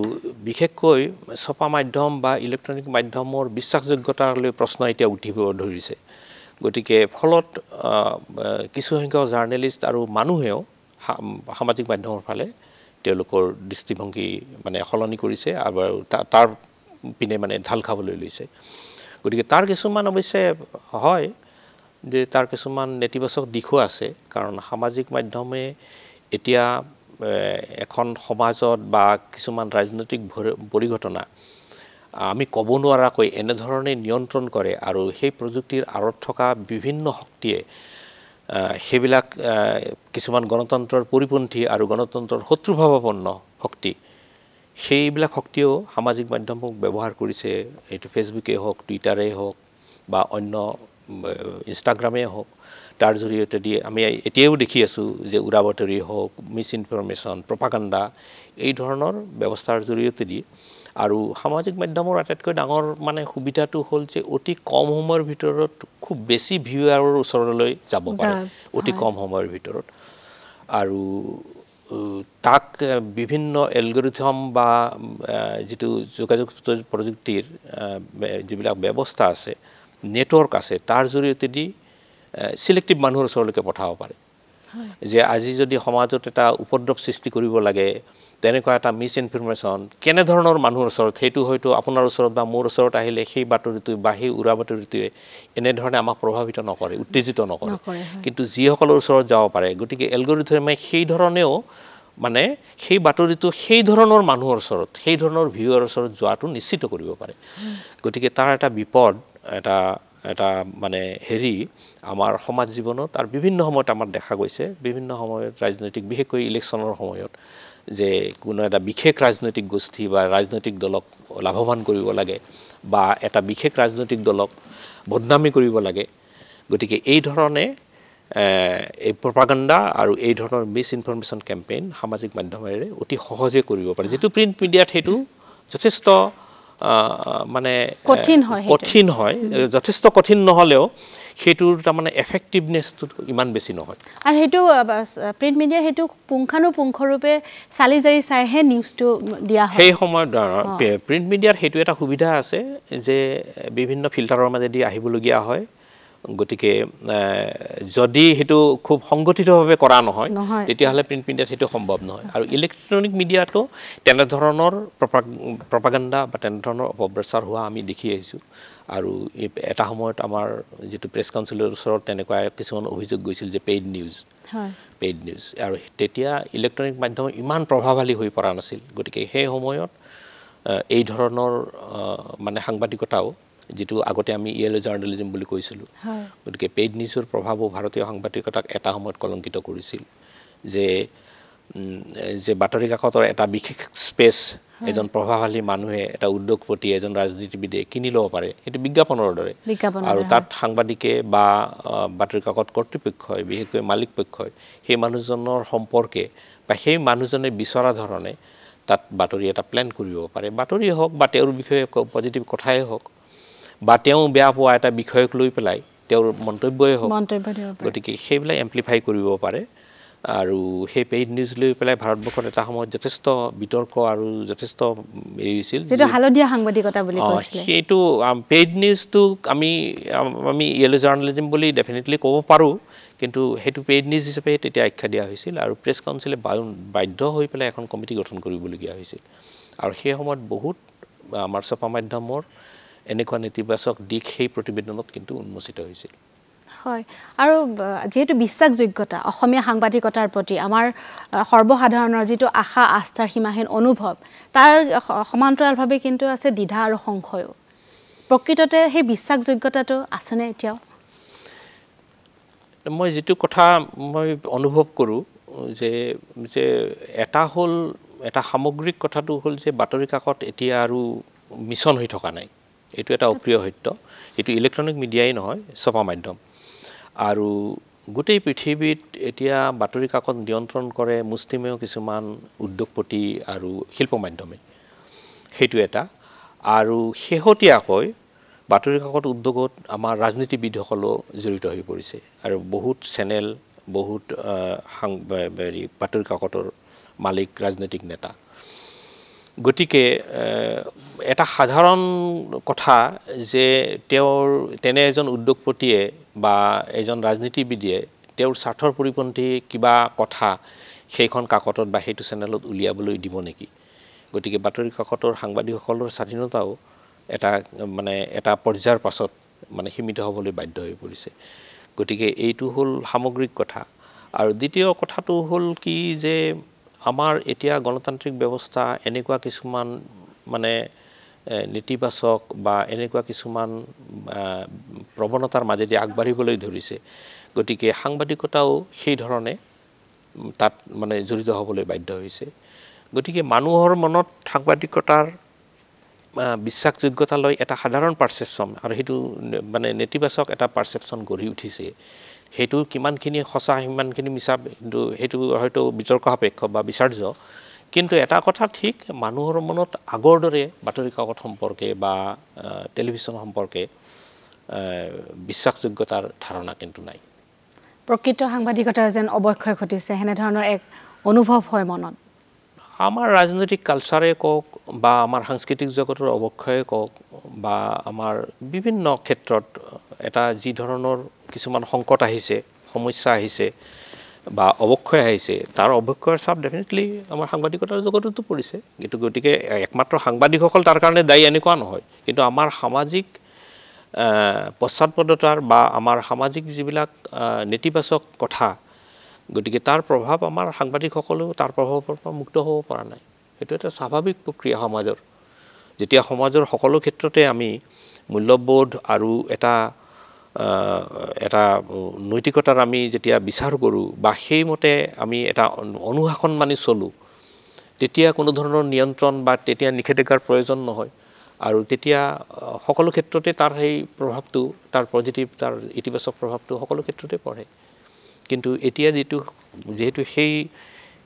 বিশেষকৈ ছপা মাধ্যম বা ইলেক্ট্ৰনিক মাধ্যমৰ বিশ্বাসযোগ্যতালৈ প্ৰশ্ন এতিয়া উঠিব ধৰিছে গতিকে ফলত কিছুসংখ্যক জাৰ্নেলিষ্ট আৰু মানুহেও সামাজিক মাধ্যমৰ ফালে তেওঁলোকৰ দৃষ্টিভংগী মানে সলনি কৰিছে আৰু তাৰ পিনে মানে ঢাল খাবলৈ লৈছে গতিকে তাৰ কিছুমান অৱশ্যে হয় যে তাৰ কিছুমান নেতিবাচক দিশো আছে কাৰণ সামাজিক মাধ্যমে এতিয়া এখন সমাজত বা কিছুমান ৰাজনৈতিক পৰিঘটনা আমি ক'ব নোৱাৰাকৈ এনেধৰণে নিয়ন্ত্ৰণ কৰে আৰু সেই প্ৰযুক্তিৰ আঁৰত থকা বিভিন্ন শক্তিয়ে সেইবিলাক কিছুমান গণতন্ত্ৰৰ পৰিপন্থী আৰু গণতন্ত্ৰৰ শত্ৰুভাৱাপন্ন শক্তি সেইবিলাক শক্তিও সামাজিক মাধ্যমক ব্যৱহাৰ কৰিছে এইটো ফেচবুকেই হওক টুইটাৰেই হওক বা অন্য ইনষ্টাগ্ৰামেই হওক তাৰ জৰিয়তে দি আমি এতিয়াও দেখি আছোঁ যে উৰাবাতৰি হওক মিছ ইনফৰমেশ্যন প্ৰপাগাণ্ডা এই ধৰণৰ ব্যৱস্থাৰ জৰিয়তে দি আৰু সামাজিক মাধ্যমৰ আটাইতকৈ ডাঙৰ মানে সুবিধাটো হ'ল যে অতি কম সময়ৰ ভিতৰত খুব বেছি ভিউৱাৰৰ ওচৰলৈ যাব পাৰে অতি কম সময়ৰ ভিতৰত আৰু তাক বিভিন্ন এলগৰিথম বা যিটো যোগাযোগ প্ৰযুক্তিৰ যিবিলাক ব্যৱস্থা আছে নেটৱৰ্ক আছে তাৰ জৰিয়তে দি চিলেক্টিভ মানুহৰ ওচৰলৈকে পঠাব পাৰে যে আজি যদি সমাজত এটা উপদ্ৰৱ সৃষ্টি কৰিব লাগে তেনেকুৱা এটা মিছ ইনফৰমেশ্যন কেনেধৰণৰ মানুহৰ ওচৰত সেইটো হয়তো আপোনাৰ ওচৰত বা মোৰ ওচৰত আহিলে সেই বাতৰিটো বা সেই উৰা বাতৰিটোৱে এনেধৰণে আমাক প্ৰভাৱিত নকৰে উত্তেজিত নকৰে কিন্তু যিসকলৰ ওচৰত যাব পাৰে গতিকে এলগৰিথমে সেই ধৰণেও মানে সেই বাতৰিটো সেই ধৰণৰ মানুহৰ ওচৰত সেই ধৰণৰ ভিউৰ ওচৰত যোৱাটো নিশ্চিত কৰিব পাৰে গতিকে তাৰ এটা বিপদ এটা মানে হেৰি আমাৰ সমাজ জীৱনত আৰু বিভিন্ন সময়ত আমাৰ দেখা গৈছে বিভিন্ন সময়ত ৰাজনৈতিক বিশেষকৈ ইলেকশ্যনৰ সময়ত যে কোনো এটা বিশেষ ৰাজনৈতিক গোষ্ঠী বা ৰাজনৈতিক দলক লাভৱান কৰিব লাগে বা এটা বিশেষ ৰাজনৈতিক দলক বদনামী কৰিব লাগে গতিকে এই ধৰণে এই প্ৰপাগাণ্ডা আৰু এই ধৰণৰ মিছ ইনফৰমেশ্যন কেম্পেইন সামাজিক মাধ্যমেৰে অতি সহজে কৰিব পাৰে যিটো প্ৰিণ্ট মিডিয়াত সেইটো যথেষ্ট মানে কঠিন হয় যথেষ্ট কঠিন নহ'লেও সেইটোৰ তাৰমানে এফেক্টিভনেছটো ইমান বেছি নহয় আৰু সেইটো প্ৰিণ্ট মিডিয়া সেইটো পুংখানুপুংখৰূপে চালি জাৰি চাইহে নিউজটো দিয়া হয় সেই সময়ত প্ৰিণ্ট মিডিয়াৰ সেইটো এটা সুবিধা আছে যে বিভিন্ন ফিল্টাৰৰ মাজেদি আহিবলগীয়া হয় গতিকে যদি সেইটো খুব সংগঠিতভাৱে কৰা নহয় তেতিয়াহ'লে প্ৰিণ্ট মিডিয়াত সেইটো সম্ভৱ নহয় আৰু ইলেক্ট্ৰনিক মিডিয়াটো তেনেধৰণৰ প্ৰপাগাণ্ডা বা তেনেধৰণৰ অপপ্ৰচাৰ হোৱা আমি দেখি আহিছোঁ আৰু এটা সময়ত আমাৰ যিটো প্ৰেছ কাউন্সিলৰ ওচৰত তেনেকুৱা কিছুমান অভিযোগ গৈছিল যে পেইড নিউজ আৰু তেতিয়া ইলেক্ট্ৰনিক মাধ্যম ইমান প্ৰভাৱশালী হৈ পৰা নাছিল গতিকে সেই সময়ত এই ধৰণৰ মানে সাংবাদিকতাও যিটো আগতে আমি ইয়েলো জাৰ্নেলিজম বুলি কৈছিলোঁ গতিকে পেইড নিউজৰ প্ৰভাৱো ভাৰতীয় সাংবাদিকতাক এটা সময়ত কলংকিত কৰিছিল যে বাতৰি কাকতৰ এটা বিশেষ স্পেচ এজন প্ৰভাৱশালী মানুহে এটা উদ্যোগপতি এজন ৰাজনীতিবিদে কিনি ল'ব পাৰে সেইটো বিজ্ঞাপনৰ দৰে আৰু তাত সাংবাদিকে বা বাতৰি কাকত কৰ্তৃপক্ষই বিশেষকৈ মালিক পক্ষই সেই মানুহজনৰ সম্পৰ্কে বা সেই মানুহজনে বিচৰা ধৰণে তাত বাতৰি এটা প্লেন কৰিব পাৰে বাতৰি হওক বা তেওঁৰ বিষয়ে পজিটিভ কথাই হওক বা তেওঁ বেয়া পোৱা এটা বিষয়ক লৈ পেলাই তেওঁৰ মন্তব্যই হওক গতিকে সেইবিলাক এমপ্লিফাই কৰিব পাৰে আৰু সেই পেইড নিউজ লৈ পেলাই ভাৰতবৰ্ষত এটা সময়ত যথেষ্ট বিতৰ্ক আৰু যথেষ্ট হেৰি হৈছিল যেটো হালধীয়া সাংবাদিকতা বুলি কৈছিলে সেইটো পেইড নিউজটোক আমি ইয়েলো জাৰ্নেলিজম বুলি ডেফিনেটলি ক'ব পাৰোঁ কিন্তু সেইটো পেইড নিউজ হিচাপে তেতিয়া আখ্যা দিয়া হৈছিল আৰু প্ৰেছ কাউন্সিলে বাধ্য হৈ পেলাই এখন কমিটি গঠন কৰিবলগীয়া হৈছিল আৰু সেই সময়ত বহুত আমাৰ ছপা মাধ্যমৰ এনেকুৱা নেতিবাচক দিশ সেই প্ৰতিবেদনত কিন্তু উন্মোচিত হৈছিল হয় আৰু যেহেতু বিশ্বাসযোগ্যতা অসমীয়া সাংবাদিকতাৰ প্ৰতি আমাৰ সৰ্বসাধাৰণৰ যেটো আশা আস্থাৰ সীমাহীন অনুভৱ তাৰ সমান্তৰালভাৱে কিন্তু আছে দ্বিধা আৰু সংশয় প্ৰকৃততে সেই বিশ্বাসযোগ্যতাটো আছেনে এতিয়াও মই যেটো কথা মই অনুভৱ কৰোঁ যে এটা সামগ্ৰিক কথাটো হ'ল যে বাতৰি কাকত এতিয়া আৰু মিছন হৈ থকা নাই এইটো এটা অপ্ৰিয় সত্য এইটো ইলেক্ট্ৰনিক মিডিয়াই নহয় ছপা মাধ্যম আৰু গোটেই পৃথিৱীত এতিয়া বাতৰি কাকত নিয়ন্ত্ৰণ কৰে মুষ্টিমেয় কিছুমান উদ্যোগপতি আৰু শিল্প মাধ্যমে সেইটো এটা আৰু শেহতীয়াকৈ বাতৰি কাকত উদ্যোগত আমাৰ ৰাজনীতিবিদসকলো জড়িত হৈ পৰিছে আৰু বহুত চেনেল বহুত বাতৰি কাকতৰ মালিক ৰাজনৈতিক নেতা গতিকে এটা সাধাৰণ কথা যে তেনে এজন উদ্যোগপতিয়ে বা এজন ৰাজনীতিবিদে তেওঁৰ স্বাৰ্থৰ পৰিপন্থী কিবা কথা সেইখন কাকতত বা সেইটো চেনেলত উলিয়াবলৈ দিব নেকি গতিকে বাতৰি কাকতৰ সাংবাদিকসকলৰ স্বাধীনতাও এটা পৰ্যায়ৰ পাছত মানে সীমিত হ'বলৈ বাধ্য হৈ পৰিছে গতিকে এইটো হ'ল সামগ্ৰিক কথা আৰু দ্বিতীয় কথাটো হ'ল কি যে আমাৰ এতিয়া গণতান্ত্ৰিক ব্যৱস্থা এনেকুৱা কিছুমান মানে নেতিবাচক বা এনেকুৱা কিছুমান প্ৰৱণতাৰ মাজেদি আগবাঢ়িবলৈ ধৰিছে গতিকে সাংবাদিকতাও সেই ধৰণে তাত মানে জড়িত হ'বলৈ বাধ্য হৈছে গতিকে মানুহৰ মনত সাংবাদিকতাৰ বিশ্বাসযোগ্যতা লৈ এটা সাধাৰণ পাৰসেপশ্যন আৰু সেইটো মানে নেতিবাচক এটা পাৰসেপশ্যন গঢ়ি উঠিছে সেইটো কিমানখিনি সঁচা কিমানখিনি মিছা কিন্তু সেইটো হয়তো বিতৰ্ক সাপেক্ষ বা বিচাৰ্য কিন্তু এটা কথা ঠিক মানুহৰ মনত আগৰ দৰে বাতৰি কাকত সম্পৰ্কে বা টেলিভিছন সম্পৰ্কে বিশ্বাসযোগ্যতাৰ ধাৰণা কিন্তু নাই প্ৰকৃত সাংবাদিকতাৰ যেন অৱক্ষয় ঘটিছে হেনে ধৰণৰ এক অনুভৱ হয় মনত আমাৰ ৰাজনৈতিক কালচাৰে কওক বা আমাৰ সাংস্কৃতিক জগতৰ অৱক্ষয়ে কওক বা আমাৰ বিভিন্ন ক্ষেত্ৰত এটা যি ধৰণৰ কিছুমান সংকট আহিছে সমস্যা আহিছে বা অৱক্ষয় আহিছে তাৰ অৱক্ষয়ৰ চাপ ডেফিনেটলি আমাৰ সাংবাদিকতাৰ জগততো পৰিছে কিন্তু গতিকে একমাত্ৰ সাংবাদিকসকল তাৰ কাৰণে দায়ী এনেকুৱা নহয় কিন্তু আমাৰ সামাজিক পশ্চাদপদতাৰ বা আমাৰ সামাজিক যিবিলাক নেতিবাচক কথা গতিকে তাৰ প্ৰভাৱ আমাৰ সাংবাদিকসকলেও তাৰ প্ৰভাৱৰ পৰা মুক্ত হ'ব পৰা নাই সেইটো এটা স্বাভাৱিক প্ৰক্ৰিয়া সমাজৰ যেতিয়া সমাজৰ সকলো ক্ষেত্ৰতে আমি মূল্যবোধ আৰু এটা নৈতিকতাৰ আমি যেতিয়া বিচাৰ কৰোঁ বা সেইমতে আমি এটা অনুশাসন মানি চলোঁ তেতিয়া কোনো ধৰণৰ নিয়ন্ত্ৰণ বা তেতিয়া নিষেধাজ্ঞাৰ প্ৰয়োজন নহয় আৰু তেতিয়া সকলো ক্ষেত্ৰতে তাৰ সেই প্ৰভাৱটো তাৰ পজিটিভ তাৰ ইতিবাচক প্ৰভাৱটো সকলো ক্ষেত্ৰতে পৰে কিন্তু এতিয়া যিহেতু সেই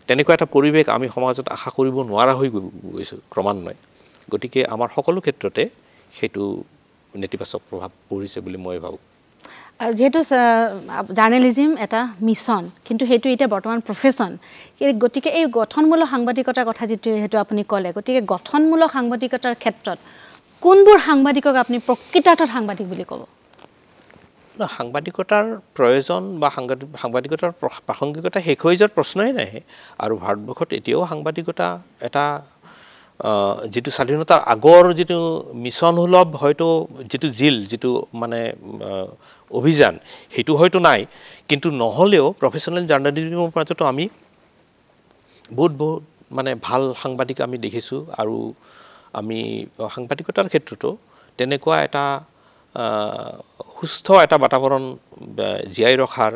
তেনেকুৱা এটা পৰিৱেশ আমি সমাজত আশা কৰিব নোৱাৰা হৈ গৈছোঁ ক্ৰমান্বয়ে গতিকে আমাৰ সকলো ক্ষেত্ৰতে সেইটো নেতিবাচক প্ৰভাৱ পৰিছে বুলি মই ভাবোঁ যেহেতু জাৰ্নেলিজিম এটা মিছন কিন্তু সেইটো এতিয়া বৰ্তমান প্ৰফেশ্যন গতিকে এই গঠনমূলক সাংবাদিকতাৰ কথা যিটো আপুনি ক'লে গতিকে গঠনমূলক সাংবাদিকতাৰ ক্ষেত্ৰত কোনবোৰ সাংবাদিকক আপুনি প্ৰকৃতাৰ্থত সাংবাদিক বুলি ক'ব সাংবাদিকতাৰ প্ৰয়োজন বা সাংবাদিকতাৰ প্ৰাসংগিকতা শেষ হৈ যোৱাৰ প্ৰশ্নই নাহে আৰু ভাৰতবৰ্ষত এতিয়াও সাংবাদিকতা এটা যিটো স্বাধীনতাৰ আগৰ যিটো মিছনসুলভ হয়তো যিটো মানে অভিযান সেইটো হয়তো নাই কিন্তু নহ'লেও প্ৰফেশ্যনেল জাৰ্নেলিজিমৰ মাজতো আমি বহুত মানে ভাল সাংবাদিক আমি দেখিছোঁ আৰু আমি সাংবাদিকতাৰ ক্ষেত্ৰতো তেনেকুৱা এটা সুস্থ এটা বাতাবৰণ জীয়াই ৰখাৰ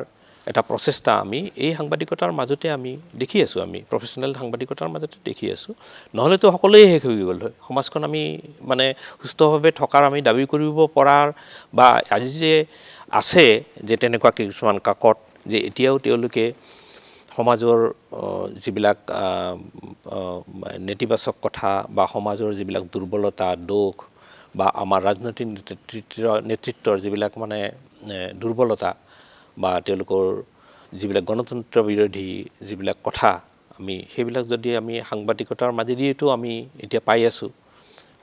এটা প্ৰচেষ্টা আমি এই সাংবাদিকতাৰ মাজতে আমি দেখি আছোঁ আমি প্ৰফেশ্যনেল সাংবাদিকতাৰ মাজতে দেখি আছোঁ নহ'লেতো সকলোৱে শেষ হৈ গ'ল হয় সমাজখন আমি মানে সুস্থভাৱে থকাৰ আমি দাবী কৰিব পৰাৰ বা আজি যে আছে যে তেনেকুৱা কিছুমান কাকত যে এতিয়াও তেওঁলোকে সমাজৰ যিবিলাক নেতিবাচক কথা বা সমাজৰ যিবিলাক দুৰ্বলতা দোষ বা আমাৰ ৰাজনৈতিক নেতৃত্বৰ যিবিলাক মানে দুৰ্বলতা বা তেওঁলোকৰ যিবিলাক গণতন্ত্ৰ বিৰোধী যিবিলাক কথা আমি সেইবিলাক যদি আমি সাংবাদিকতাৰ মাজেদিয়েতো আমি এতিয়া পাই আছোঁ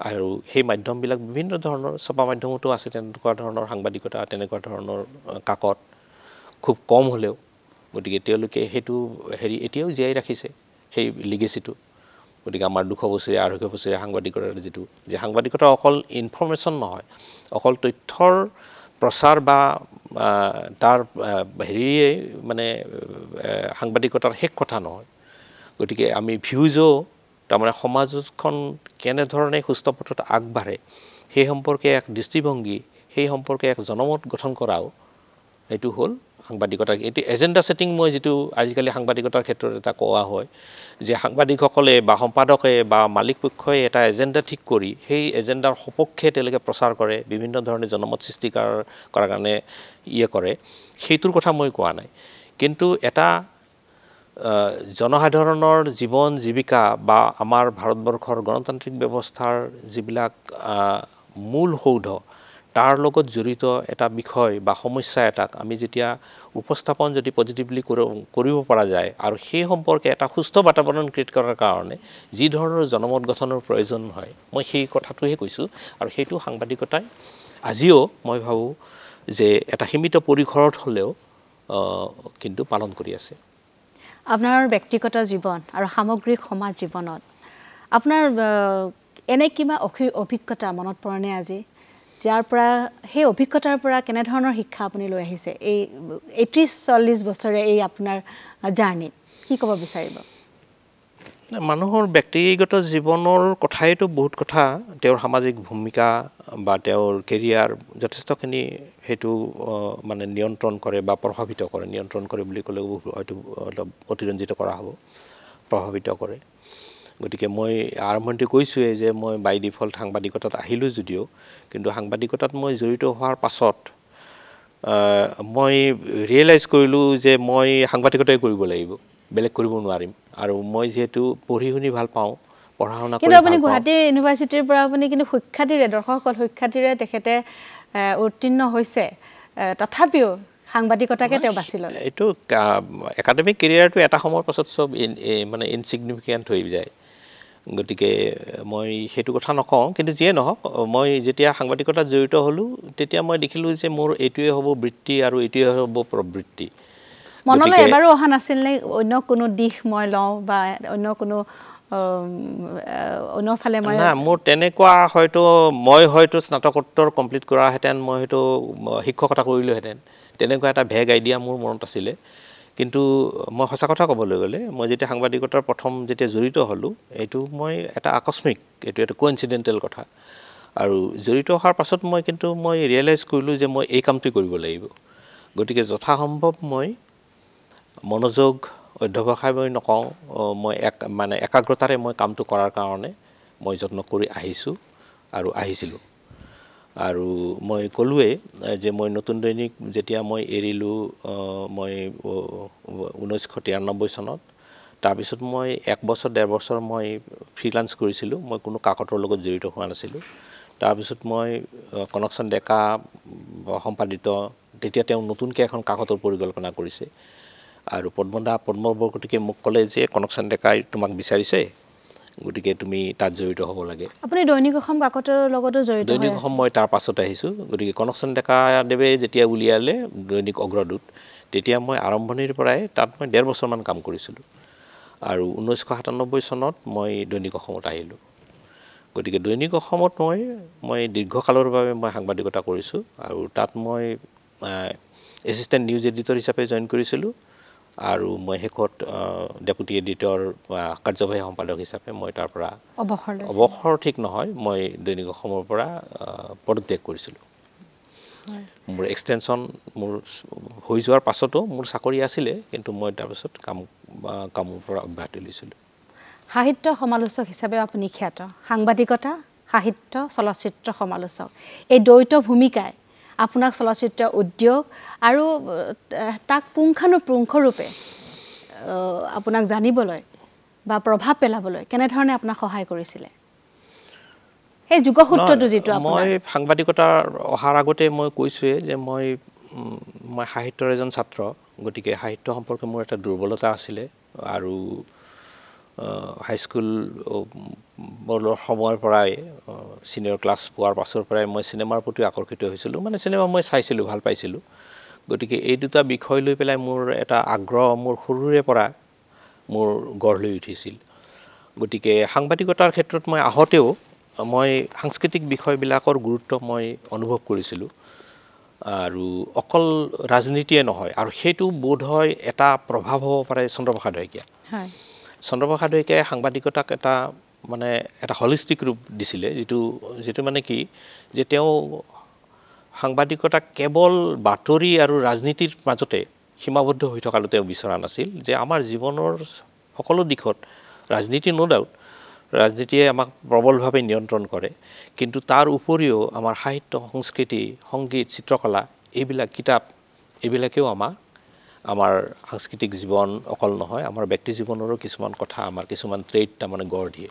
আৰু সেই মাধ্যমবিলাক বিভিন্ন ধৰণৰ ছপা মাধ্যমতো আছে তেনেকুৱা ধৰণৰ সাংবাদিকতা তেনেকুৱা ধৰণৰ কাকত খুব কম হ'লেও গতিকে তেওঁলোকে সেইটো এতিয়াও জীয়াই ৰাখিছে সেই লিগেচিটো গতিকে আমাৰ 200 বছৰীয়া 250 বছৰীয়া সাংবাদিকতাৰ যিটো যে সাংবাদিকতা অকল ইনফৰমেশ্যন নহয় অকল তথ্যৰ প্ৰচাৰ বা তাৰ মানে সাংবাদিকতাৰ শেষ কথা নহয় গতিকে আমি ভিউজো তাৰমানে সমাজখন কেনেধৰণে সুস্থ পথত আগবাঢ়ে সেই সম্পৰ্কে এক দৃষ্টিভংগী সেই সম্পৰ্কে এক জনমত গঠন কৰাও এইটো হ'ল সাংবাদিকতা এটি এজেণ্ডা সেটিং মই যেটো আজিকালি সাংবাদিকতাৰ ক্ষেত্ৰত এটা কোৱা হয় যে সাংবাদিকসকলে বা সম্পাদকে বা মালিক পক্ষই এটা এজেণ্ডা ঠিক কৰি সেই এজেণ্ডাৰ সপক্ষে তেওঁলোকে প্ৰচাৰ কৰে বিভিন্ন ধৰণে জনমত সৃষ্টি কৰাৰ কাৰণে কৰে সেইটোৰ কথা মই কোৱা নাই কিন্তু এটা জনসাধাৰণৰ জীৱন জীৱিকা বা আমাৰ ভাৰতবৰ্ষৰ গণতান্ত্ৰিক ব্যৱস্থাৰ যিবিলাক মূল সৌধ তাৰ লগত জড়িত এটা বিষয় বা সমস্যা এটাক আমি যেতিয়া উপস্থাপন যদি পজিটিভলি কৰিব পৰা যায় আৰু সেই সম্পৰ্কে এটা সুস্থ বাতাবৰণ ক্ৰিয়েট কৰাৰ কাৰণে যি ধৰণৰ জনমত গঠনৰ প্ৰয়োজন হয় মই সেই কথাটোহে কৈছোঁ আৰু সেইটো সাংবাদিকতাই আজিও মই ভাবোঁ যে এটা সীমিত পৰিসৰত হ'লেও কিন্তু পালন কৰি আছে আপোনাৰ ব্যক্তিগত জীৱন আৰু সামগ্ৰিক সমাজ জীৱনত আপোনাৰ এনে কিবা অভিজ্ঞতা মনত পৰেনে আজি যাৰ পৰা সেই অভিজ্ঞতাৰ পৰা কেনে ধৰণৰ শিক্ষা আপুনি লৈ আহিছে এই 30-40 বছৰে এই আপোনাৰ জাৰ্নি কি ক'ব বিচাৰিব মানুহৰ ব্যক্তিগত জীৱনৰ কথাইতো বহুত কথা তেওঁৰ সামাজিক ভূমিকা বা তেওঁৰ কেৰিয়াৰ যথেষ্টখিনি হেতু মানে নিয়ন্ত্ৰণ কৰে বা প্ৰভাৱিত কৰে নিয়ন্ত্ৰণ কৰে বুলি ক'লেও হয়তো অলপ অতিৰঞ্জিত কৰা হ'ব প্ৰভাৱিত কৰে গতিকে মই আৰম্ভণিতে কৈছোঁৱে যে মই বাই ডিফল্ট সাংবাদিকতাত আহিলোঁ যদিও কিন্তু সাংবাদিকতাত মই জড়িত হোৱাৰ পাছত মই ৰিয়েলাইজ কৰিলোঁ যে মই সাংবাদিকতাই কৰিব লাগিব বেলেগ কৰিব নোৱাৰিম আৰু মই যেহেতু পঢ়ি শুনি ভাল পাওঁ পঢ়া শুনা কৰি কিন্তু আপুনি গুৱাহাটী ইউনিভাৰ্চিটিৰ পৰা আপুনি কিন্তু সুখ্যাতিৰে দৰ্শকসকল সুখ্যাতিৰে তেখেতে উত্তীৰ্ণ হৈছে তথাপিও সাংবাদিকতাকে তেওঁ বাছি ল'লে এইটো একাডেমিক কেৰিয়াৰটো এটা সময়ৰ পাছত সব মানে ইনচিগনিফিকেণ্ট হৈ যায় গতিকে মই সেইটো কথা নকওঁ কিন্তু যিয়ে নহওক মই যেতিয়া সাংবাদিকতাত জড়িত হ'লোঁ তেতিয়া মই দেখিলোঁ যে মোৰ এইটোৱে হ'ব বৃত্তি আৰু এইটোৱে হ'ব প্ৰবৃত্তি মনলৈ এবাৰো অহা নাছিল নে অন্য কোনো দিশ মই লওঁ বা অন্য কোনো অন্যফালে মই না মোৰ তেনেকুৱা হয়তো মই হয়তো স্নাতকোত্তৰ কমপ্লিট কৰাহেঁতেন মই হয়তো শিক্ষকতা কৰিলোহেঁতেন তেনেকুৱা এটা ভেগ আইডিয়া মোৰ মনত আছিলে কিন্তু মই সঁচা কথা ক'বলৈ গ'লে মই যেতিয়া সাংবাদিকতাৰ প্ৰথম যেতিয়া জড়িত হ'লোঁ এইটো মই এটা আকস্মিক এইটো এটা কোইনচিডেণ্টেল কথা আৰু জড়িত হোৱাৰ পাছত মই ৰিয়েলাইজ কৰিলোঁ যে মই এই কামটো কৰিব লাগিব গতিকে যথাসম্ভৱ মই মনোযোগ অধ্যৱসায় মই নকওঁ মই মানে একাগ্ৰতাৰে মই কামটো কৰাৰ কাৰণে মই যত্ন কৰি আহিছোঁ আৰু আহিছিলোঁ আৰু মই ক'লোৱে যে মই নতুন দৈনিক যেতিয়া মই এৰিলোঁ মই 1993 চনত তাৰপিছত মই 1 বছৰ 1.5 বছৰ মই ফ্ৰিলান্স কৰিছিলোঁ মই কোনো কাকতৰ লগত জড়িত হোৱা নাছিলোঁ তাৰপিছত মই কনকচন ডেকা সম্পাদিত তেতিয়া তেওঁ নতুনকৈ এখন কাকতৰ পৰিকল্পনা কৰিছে আৰু পদ্ম বৰকটকীয়ে মোক ক'লে যে কনকচন ডেকাই তোমাক বিচাৰিছে গতিকে তুমি তাত জড়িত হ'ব লাগে আপুনি দৈনিক অসম কাকতৰ লগতো জড়িত হৈ আছে দৈনিক অসম মই তাৰ পাছত আহিছোঁ গতিকে কনকচন ডেকাদেৱে যেতিয়া উলিয়ালে দৈনিক অগ্ৰদূত তেতিয়া মই আৰম্ভণিৰ পৰাই তাত মই 1.5 বছৰমান কাম কৰিছিলোঁ আৰু 1997 চনত মই দৈনিক অসমত আহিলোঁ গতিকে দৈনিক অসমত মই দীৰ্ঘকালৰ বাবে মই সাংবাদিকতা কৰিছোঁ আৰু তাত মই এছিষ্টেণ্ট নিউজ এডিটৰ হিচাপে জইন কৰিছিলোঁ আৰু মই শেষত ডেপুটি এডিটৰ কাৰ্যবাহী সম্পাদক হিচাপে মই তাৰ পৰা অৱসৰ ঠিক নহয় মই দৈনিক অসমৰ পৰা পদত্যাগ কৰিছিলোঁ মোৰ এক্সটেনশ্যন মোৰ হৈ যোৱাৰ পাছতো মোৰ চাকৰি আছিলে কিন্তু মই তাৰপিছত কামৰ পৰা অব্যাহতি লৈছিলোঁ সাহিত্য সমালোচক হিচাপে আপুনি খ্যাত সাংবাদিকতা সাহিত্য চলচ্চিত্ৰ সমালোচক এই দ্বৈত ভূমিকাই আপোনাক চলচ্চিত্ৰ উদ্যোগ আৰু তাক পুংখানুপুংখৰূপে আপোনাক জানিবলৈ বা প্ৰভাৱ পেলাবলৈ কেনেধৰণে আপোনাক সহায় কৰিছিলে এই যুগসূত্ৰটো যিটো মই সাংবাদিকতাৰ অহাৰ আগতে মই কৈছোৱে যে মই সাহিত্যৰ এজন ছাত্ৰ গতিকে সাহিত্য সম্পৰ্কে মোৰ এটা দুৰ্বলতা আছিলে আৰু হাইস্কুল বলৰ সময়ৰ পৰাই সিনিয়ৰ ক্লাছ পোৱাৰ পাছৰ পৰাই মই চিনেমাৰ প্ৰতি আকৰ্ষিত হৈছিলোঁ মানে চিনেমা মই চাইছিলোঁ ভাল পাইছিলোঁ গতিকে এই দুটা বিষয় লৈ পেলাই মোৰ এটা আগ্ৰহ মোৰ সৰুৰে পৰা মোৰ গঢ় লৈ উঠিছিল গতিকে সাংবাদিকতাৰ ক্ষেত্ৰত মই আহতেও মই সাংস্কৃতিক বিষয়বিলাকৰ গুৰুত্ব মই অনুভৱ কৰিছিলোঁ আৰু অকল ৰাজনীতিয়ে নহয় আৰু সেইটো বোধ হয় এটা প্ৰভাৱ হ'ব পাৰে চন্দ্ৰপ্ৰসাদ শইকীয়া হয় চন্দ্ৰপ্ৰসাদ শইকীয়াই সাংবাদিকতাক এটা হলিষ্টিক ৰূপ দিছিলে যিটো মানে কি যে তেওঁ সাংবাদিকতাক কেৱল বাতৰি আৰু ৰাজনীতিৰ মাজতে সীমাবদ্ধ হৈ থকাটো তেওঁ বিচৰা নাছিল যে আমাৰ জীৱনৰ সকলো দিশত ৰাজনীতি নো ডাউট ৰাজনীতিয়ে আমাক প্ৰবলভাৱে নিয়ন্ত্ৰণ কৰে কিন্তু তাৰ উপৰিও আমাৰ সাহিত্য সংস্কৃতি সংগীত চিত্ৰকলা এইবিলাক কিতাপ এইবিলাকেও আমাৰ সাংস্কৃতিক জীৱন অকল নহয় আমাৰ ব্যক্তি জীৱনৰো কিছুমান কথা আমাৰ কিছুমান ট্ৰেইট তাৰমানে গঢ় দিয়ে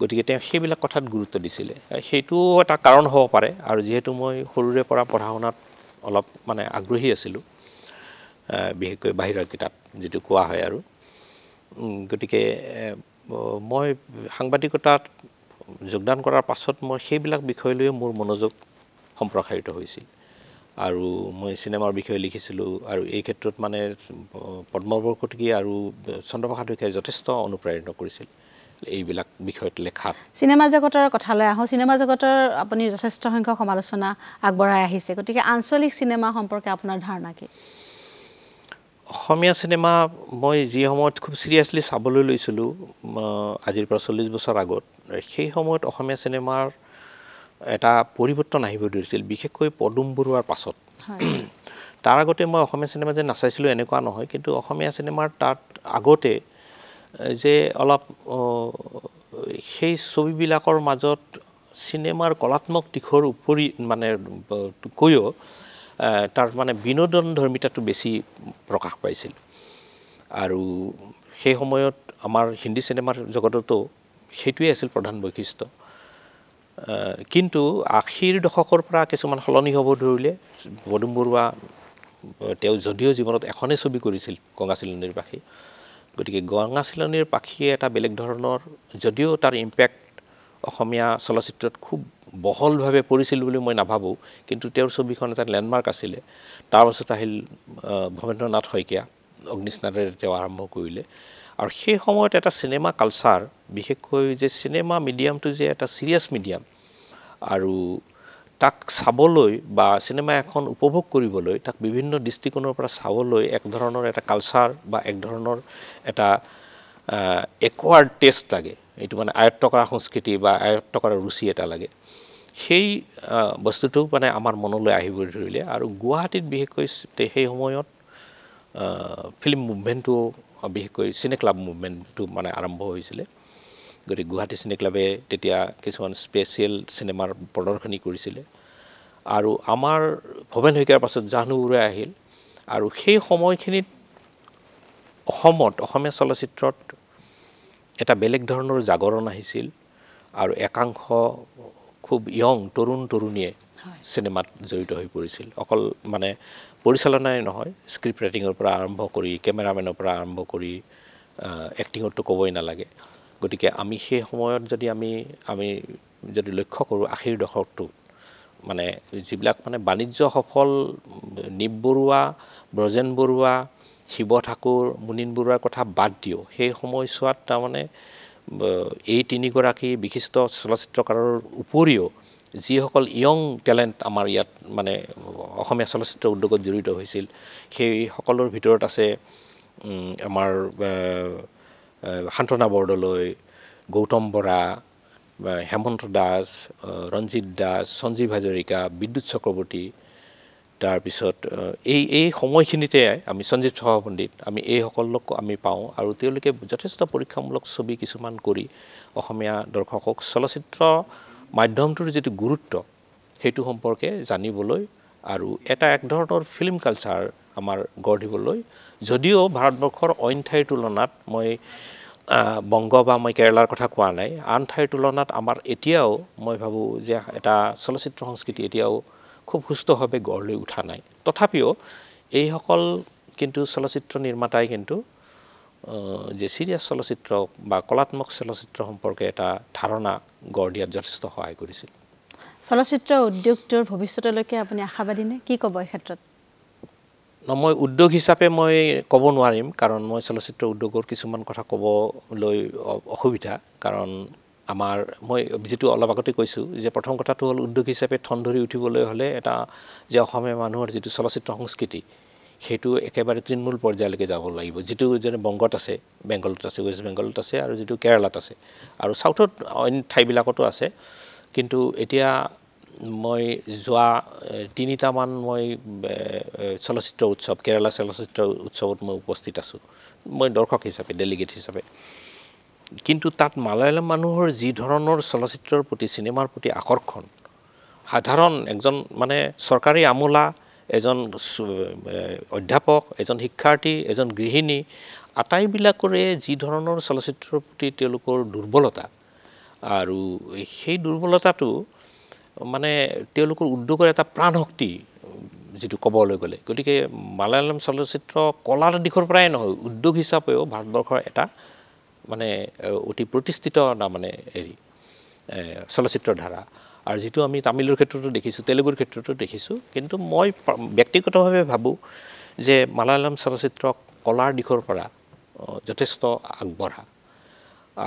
গতিকে তেওঁ সেইবিলাক কথাত গুৰুত্ব দিছিলে সেইটোও এটা কাৰণ হ'ব পাৰে আৰু যিহেতু মই সৰুৰে পৰা পঢ়া শুনাত অলপ মানে আগ্ৰহী আছিলোঁ বিশেষকৈ বাহিৰৰ কিতাপ যিটো কোৱা হয় আৰু গতিকে মই সাংবাদিকতাত যোগদান কৰাৰ পাছত মই সেইবিলাক বিষয় লৈ মোৰ মনোযোগ সম্প্ৰসাৰিত হৈছিল আৰু মই চিনেমাৰ বিষয়ে লিখিছিলোঁ আৰু এই ক্ষেত্ৰত মানে পদ্ম বৰকটকী আৰু চন্দ্ৰপ্ৰসাদ শইকীয়াই যথেষ্ট অনুপ্ৰাণিত কৰিছিল এইবিলাক বিষয়ত লেখাত চিনেমা জগতৰ কথালৈ আহোঁ চিনেমা জগতৰ আপুনি যথেষ্ট সংখ্যক সমালোচনা আগবঢ়াই আহিছে গতিকে আঞ্চলিক চিনেমা সম্পৰ্কে আপোনাৰ ধাৰণা কি অসমীয়া চিনেমা মই যি সময়ত খুব চিৰিয়াছলি চাবলৈ লৈছিলোঁ আজিৰ পৰা 40 বছৰ আগত সেই সময়ত অসমীয়া চিনেমাৰ এটা পৰিৱৰ্তন আহিব ধৰিছিল বিশেষকৈ পদুম বৰুৱাৰ পাছত তাৰ আগতে মই অসমীয়া চিনেমা যে নাচাইছিলোঁ এনেকুৱা নহয় কিন্তু অসমীয়া চিনেমাৰ তাত আগতে যে অলপ সেই ছবিবিলাকৰ মাজত চিনেমাৰ কলাত্মক দিশৰ উপৰি মানে কৈও তাৰ মানে বিনোদন ধৰ্মিতাটো বেছি প্ৰকাশ পাইছিল আৰু সেই সময়ত আমাৰ হিন্দী চিনেমাৰ জগততো সেইটোৱে আছিল প্ৰধান বৈশিষ্ট্য কিন্তু 80ৰ দশকৰ পৰা কিছুমান সলনি হ'ব ধৰিলে পদুম বৰুৱা তেওঁ যদিও জীৱনত এখনে ছবি কৰিছিল গঙা চিলনীৰ পাখি গতিকে গঙা চিলনীৰ পাখি এটা বেলেগ ধৰণৰ যদিও তাৰ ইম্পেক্ট অসমীয়া চলচ্চিত্ৰত খুব বহলভাৱে পৰিছিল বুলি মই নাভাবোঁ কিন্তু তেওঁৰ ছবিখন এটা লেণ্ডমাৰ্ক আছিলে তাৰ পাছত আহিল ভৱেন্দ্ৰনাথ শইকীয়া অগ্নিস্নানেৰে তেওঁ আৰম্ভ কৰিলে আৰু সেই সময়ত এটা চিনেমা কালচাৰ বিশেষকৈ যে চিনেমা মিডিয়ামটো যে এটা চিৰিয়াছ মিডিয়াম আৰু তাক চাবলৈ বা চিনেমা এখন উপভোগ কৰিবলৈ তাক বিভিন্ন দৃষ্টিকোণৰ পৰা চাবলৈ এক ধৰণৰ এটা কালচাৰ বা এক ধৰণৰ এটা একোৱাৰ্ড টেষ্ট লাগে এইটো মানে আয়ত্ত কৰা সংস্কৃতি বা আয়ত্ত কৰা ৰুচি এটা লাগে সেই বস্তুটো মানে আমাৰ মনলৈ আহিব ধৰিলে আৰু গুৱাহাটীত বিশেষকৈ সেই সময়ত ফিল্ম মুভমেণ্টটো বিশেষকৈ চিনে ক্লাব মুভমেণ্টটো মানে আৰম্ভ হৈছিলে গতিকে গুৱাহাটী চিনে ক্লাবে তেতিয়া কিছুমান স্পেচিয়েল চিনেমাৰ প্ৰদৰ্শনী কৰিছিলে আৰু আমাৰ ভৱেন শইকীয়াৰ পাছত জাহ্নু বৰুৱা আহিল আৰু সেই সময়খিনিত অসমত অসমীয়া চলচ্চিত্ৰত এটা বেলেগ ধৰণৰ জাগৰণ আহিছিল আৰু একাংশ খুব ইয়ং তৰুণীয়ে চিনেমাত জড়িত হৈ পৰিছিল অকল মানে পৰিচালনাই নহয় স্ক্ৰিপ্ট ৰাইটিঙৰ পৰা আৰম্ভ কৰি কেমেৰামেনৰ পৰা আৰম্ভ কৰি এক্টিঙতটো ক'বই নালাগে গতিকে আমি সেই সময়ত যদি আমি যদি লক্ষ্য কৰোঁ আশীৰ দশকটো মানে যিবিলাক মানে বাণিজ্য সফল নিপ বৰুৱা ব্ৰজেন বৰুৱা শিৱ ঠাকুৰ মুনীন বৰুৱাৰ কথা বাদ দিওঁ সেই সময়ছোৱাত তাৰমানে এই তিনিগৰাকী বিশিষ্ট চলচ্চিত্ৰকাৰৰ উপৰিও যিসকল ইয়ং টেলেণ্ট আমাৰ ইয়াত মানে অসমীয়া চলচ্চিত্ৰ উদ্যোগত জড়িত হৈছিল সেই সকলৰ ভিতৰত আছে আমাৰ শান্তনা বৰদলৈ গৌতম বৰা হেমন্ত দাস ৰঞ্জিত দাস সঞ্জীৱ হাজৰিকা বিদ্যুৎ চক্ৰৱৰ্তী তাৰপিছত এই সময়খিনিতে আমি সঞ্জীৱ সহপণ্ডিত আমি এইসকলক আমি পাওঁ আৰু তেওঁলোকে যথেষ্ট পৰীক্ষামূলক ছবি কিছুমান কৰি অসমীয়া দৰ্শকক চলচ্চিত্ৰ মাধ্যমটোৰ যিটো গুৰুত্ব সেইটো সম্পৰ্কে জানিবলৈ আৰু এটা এক ধৰণৰ ফিল্ম কালচাৰ আমাৰ গঢ় দিবলৈ যদিও ভাৰতবৰ্ষৰ অইন ঠাইৰ তুলনাত মই বংগ বা মই কেৰালাৰ কথা কোৱা নাই আন ঠাইৰ তুলনাত আমাৰ এতিয়াও মই ভাবোঁ যে এটা চলচ্চিত্ৰ সংস্কৃতি এতিয়াও খুব সুস্থভাৱে গঢ় লৈ উঠা নাই তথাপিও এইসকল কিন্তু চলচ্চিত্ৰ নিৰ্মাতাই কিন্তু যে চিৰিয়াছ চলচ্চিত্ৰ বা কলাত্মক চলচ্চিত্ৰ সম্পৰ্কে এটা ধাৰণা গঢ় দিয়াত যথেষ্ট সহায় কৰিছিল চলচ্চিত্ৰ উদ্যোগটোৰ ভৱিষ্যতলৈকে আপুনি আশাবাদী নে কি ক'ব এই ক্ষেত্ৰত মই উদ্যোগ হিচাপে মই ক'ব নোৱাৰিম কাৰণ মই চলচ্চিত্ৰ উদ্যোগৰ কিছুমান কথা ক'বলৈ অসুবিধা কাৰণ আমাৰ মই যিটো অলপ আগতে কৈছোঁ যে প্ৰথম কথাটো হ'ল উদ্যোগ হিচাপে ঠন ধৰি উঠিবলৈ হ'লে এটা যে অসমীয়া মানুহৰ যিটো চলচ্চিত্ৰ সংস্কৃতি সেইটো একেবাৰে তৃণমূল পৰ্যায়লৈকে যাব লাগিব যিটো যেনে বংগত আছে বেংগলত আছে ৱেষ্ট বেংগলত আছে আৰু যিটো কেৰালাত আছে আৰু চাউথত অইন ঠাইবিলাকতো আছে কিন্তু এতিয়া মই যোৱা তিনিটামান মই চলচ্চিত্ৰ উৎসৱ কেৰালা চলচ্চিত্ৰ উৎসৱত মই উপস্থিত আছোঁ মই দৰ্শক হিচাপে ডেলিগেট হিচাপে কিন্তু তাত মালায়ালাম মানুহৰ যি ধৰণৰ চলচ্চিত্ৰৰ প্ৰতি চিনেমাৰ প্ৰতি আকৰ্ষণ সাধাৰণ একজন মানে চৰকাৰী আমোলা এজন অধ্যাপক এজন শিক্ষাৰ্থী এজন গৃহিণী আটাইবিলাকৰে যি ধৰণৰ চলচ্চিত্ৰৰ প্ৰতি তেওঁলোকৰ দুৰ্বলতা আৰু সেই দুৰ্বলতাটো মানে তেওঁলোকৰ উদ্যোগৰ এটা প্ৰাণশক্তি যিটো ক'বলৈ গ'লে গতিকে মালায়ালাম চলচ্চিত্ৰ কলাৰ দিশৰ পৰাই নহয় উদ্যোগ হিচাপেও ভাৰতবৰ্ষৰ এটা মানে অতি প্ৰতিষ্ঠিত মানে হেৰি চলচ্চিত্ৰ ধাৰা আৰু যিটো আমি তামিলৰ ক্ষেত্ৰতো দেখিছোঁ তেলেগুৰ ক্ষেত্ৰতো দেখিছোঁ কিন্তু মই ব্যক্তিগতভাৱে ভাবোঁ যে মালায়ালাম চলচ্চিত্ৰ কলাৰ দিশৰ পৰা যথেষ্ট আগবঢ়া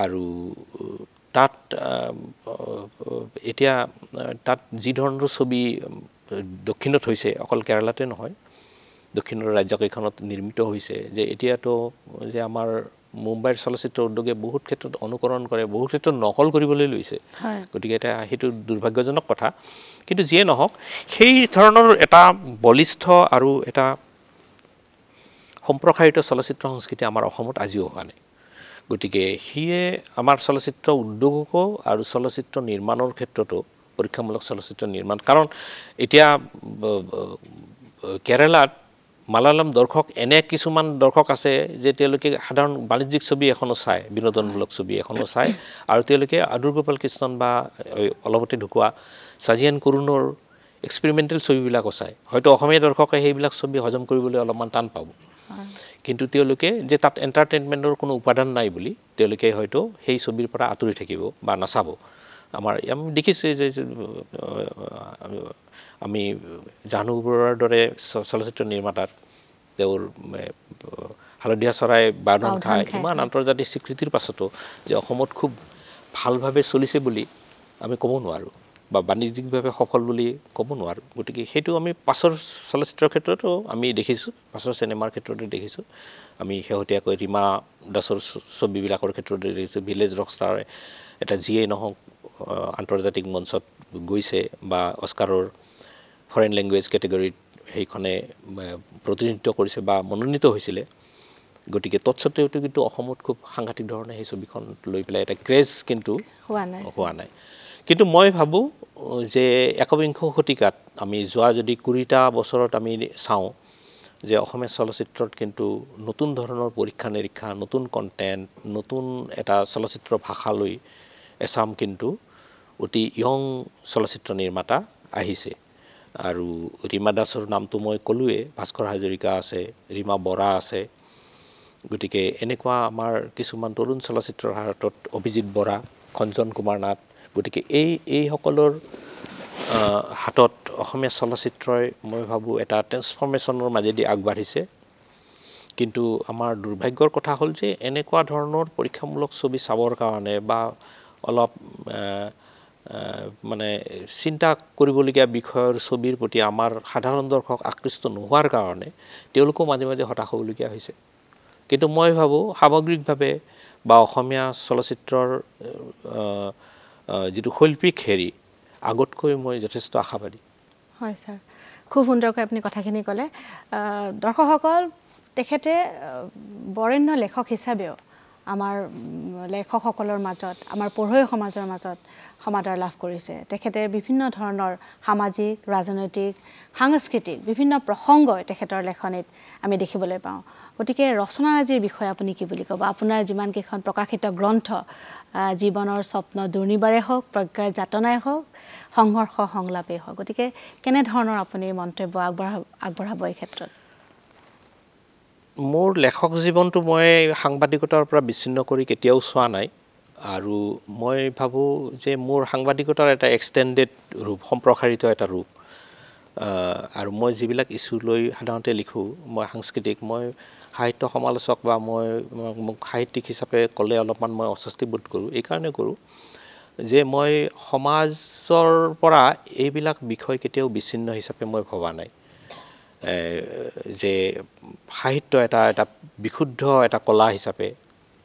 আৰু তাত এতিয়া তাত যি ধৰণৰ ছবি দক্ষিণত হৈছে অকল কেৰালাতে নহয় দক্ষিণৰ ৰাজ্যকেইখনত নিৰ্মিত হৈছে যে এতিয়াতো যে আমাৰ মুম্বাইৰ চলচ্চিত্ৰ উদ্যোগে বহুত ক্ষেত্ৰত অনুকৰণ কৰে বহুত ক্ষেত্ৰত নকল কৰিবলৈ লৈছে গতিকে এটা সেইটো দুৰ্ভাগ্যজনক কথা কিন্তু যিয়ে নহওক সেই ধৰণৰ এটা বলিষ্ঠ আৰু এটা সম্প্ৰসাৰিত চলচ্চিত্ৰ সংস্কৃতি আমাৰ অসমত আজিও হোৱা নাই গতিকে সিয়ে আমাৰ চলচ্চিত্ৰ উদ্যোগকো আৰু চলচ্চিত্ৰ নিৰ্মাণৰ ক্ষেত্ৰতো পৰীক্ষামূলক চলচ্চিত্ৰ নিৰ্মাণ কাৰণ এতিয়া কেৰালাত মালায়ালাম দৰ্শক এনে কিছুমান দৰ্শক আছে যে তেওঁলোকে সাধাৰণ বাণিজ্যিক ছবি এখনো চায় বিনোদনমূলক ছবি এখনো চায় আৰু তেওঁলোকে আদুৰ গোপাল কৃষ্ণন বা অলপতে ঢুকুৱা সাজিয়ান কুৰুণৰ এক্সপেৰিমেণ্টেল ছবিবিলাকো চায় হয়তো অসমীয়া দৰ্শকে সেইবিলাক ছবি হজম কৰিবলৈ অলপমান টান পাব কিন্তু তেওঁলোকে যে তাত এণ্টাৰটেইনমেণ্টৰ কোনো উপাদান নাই বুলি তেওঁলোকে হয়তো সেই ছবিৰ পৰা আঁতৰি থাকিব বা নাচাব আমাৰ আমি দেখিছোঁ যে আমি জাহ্নু বৰুৱাৰ দৰে চলচ্চিত্ৰ নিৰ্মাতাক তেওঁৰ হালধীয়া চৰাই বাওধান খায় ইমান আন্তৰ্জাতিক স্বীকৃতিৰ পাছতো যে অসমত খুব ভালভাৱে চলিছে বুলি আমি ক'ব নোৱাৰোঁ বা বাণিজ্যিকভাৱে সফল বুলি ক'ব নোৱাৰোঁ গতিকে সেইটো আমি পাছৰ চলচ্চিত্ৰৰ ক্ষেত্ৰতো আমি দেখিছোঁ পাছৰ চিনেমাৰ ক্ষেত্ৰতো দেখিছোঁ আমি শেহতীয়াকৈ ৰীমা দাসৰ ছবিবিলাকৰ ক্ষেত্ৰতে দেখিছোঁ ভিলেজ ৰকষ্টাৰে এটা যিয়েই নহওক আন্তৰ্জাতিক মঞ্চত গৈছে বা অস্কাৰৰ ফৰেইন লেংগুৱেজ কেটেগৰীত সেইখনে প্ৰতিনিধিত্ব কৰিছে বা মনোনীত হৈছিলে গতিকে তৎসত্ত্বেও কিন্তু অসমত খুব সাংঘাতিক ধৰণে সেই ছবিখন লৈ পেলাই এটা ক্ৰেজ কিন্তু হোৱা নাই কিন্তু মই ভাবোঁ যে একবিংশ শতিকাত আমি যোৱা যদি 20টা বছৰত আমি চাওঁ যে অসমীয়া চলচ্চিত্ৰত কিন্তু নতুন ধৰণৰ পৰীক্ষা নিৰীক্ষা নতুন কণ্টেণ্ট নতুন এটা চলচ্চিত্ৰ ভাষালৈ এছাম কিন্তু অতি ইয়ং চলচ্চিত্ৰ নিৰ্মাতা আহিছে আৰু ৰীমা দাসৰ নামটো মই ক'লোৱে ভাস্কৰ হাজৰিকা আছে ৰীমা বৰা আছে গতিকে এনেকুৱা আমাৰ কিছুমান তৰুণ চলচ্চিত্ৰৰ হাতত অভিজিত বৰা খঞ্জন কুমাৰ নাথ গতিকে এইসকলৰ হাতত অসমীয়া চলচ্চিত্ৰই মই ভাবোঁ এটা ট্ৰেন্সফৰ্মেশ্যনৰ মাজেদি আগবাঢ়িছে কিন্তু আমাৰ দুৰ্ভাগ্যৰ কথা হ'ল যে এনেকুৱা ধৰণৰ পৰীক্ষামূলক ছবি চাবৰ কাৰণে বা অলপ মানে চিন্তা কৰিবলগীয়া বিষয়ৰ ছবিৰ প্ৰতি আমাৰ সাধাৰণ দৰ্শক আকৃষ্ট নোহোৱাৰ কাৰণে তেওঁলোকেও মাজে মাজে হতাশ হ'বলগীয়া হৈছে কিন্তু মই ভাবোঁ সামগ্ৰিকভাৱে বা অসমীয়া চলচ্চিত্ৰৰ যিটো শৈল্পিক হেৰি আগতকৈ মই যথেষ্ট আশাবাদী হয় ছাৰ খুব সুন্দৰকৈ আপুনি কথাখিনি ক'লে দৰ্শকসকল তেখেতে বৰেণ্য লেখক হিচাপেও আমাৰ লেখকসকলৰ মাজত আমাৰ পঢ়ুৱৈ সমাজৰ মাজত সমাদৰ লাভ কৰিছে তেখেতে বিভিন্ন ধৰণৰ সামাজিক ৰাজনৈতিক সাংস্কৃতিক বিভিন্ন প্ৰসংগই তেখেতৰ লেখনিত আমি দেখিবলৈ পাওঁ গতিকে ৰচনাৰাজিৰ বিষয়ে আপুনি কি বুলি ক'ব আপোনাৰ যিমানকেইখন প্ৰকাশিত গ্ৰন্থ জীৱনৰ স্বপ্ন দুৰ্নিবাৰে হওক প্ৰজ্ঞাৰ যাতনাই হওক সংঘৰ্ষ সংলাপেই হওক গতিকে কেনেধৰণৰ আপুনি মন্তব্য আগবঢ়াব এই ক্ষেত্ৰত মোৰ লেখক জীৱনটো মই সাংবাদিকতাৰ পৰা বিচ্ছিন্ন কৰি কেতিয়াও চোৱা নাই আৰু মই ভাবোঁ যে মোৰ সাংবাদিকতাৰ এটা এক্সটেণ্ডেড ৰূপ সম্প্ৰসাৰিত এটা ৰূপ আৰু মই যিবিলাক ইছ্যু লৈ সাধাৰণতে লিখোঁ মই সাংস্কৃতিক মই সাহিত্য সমালোচক বা মই মোক সাহিত্যিক হিচাপে ক'লে অলপমান মই অস্বস্তি বোধ কৰোঁ এইকাৰণে কৰোঁ যে মই সমাজৰ পৰা এইবিলাক বিষয় কেতিয়াও বিচ্ছিন্ন হিচাপে মই ভবা নাই যে সাহিত্য এটা বিশুদ্ধ এটা কলা হিচাপে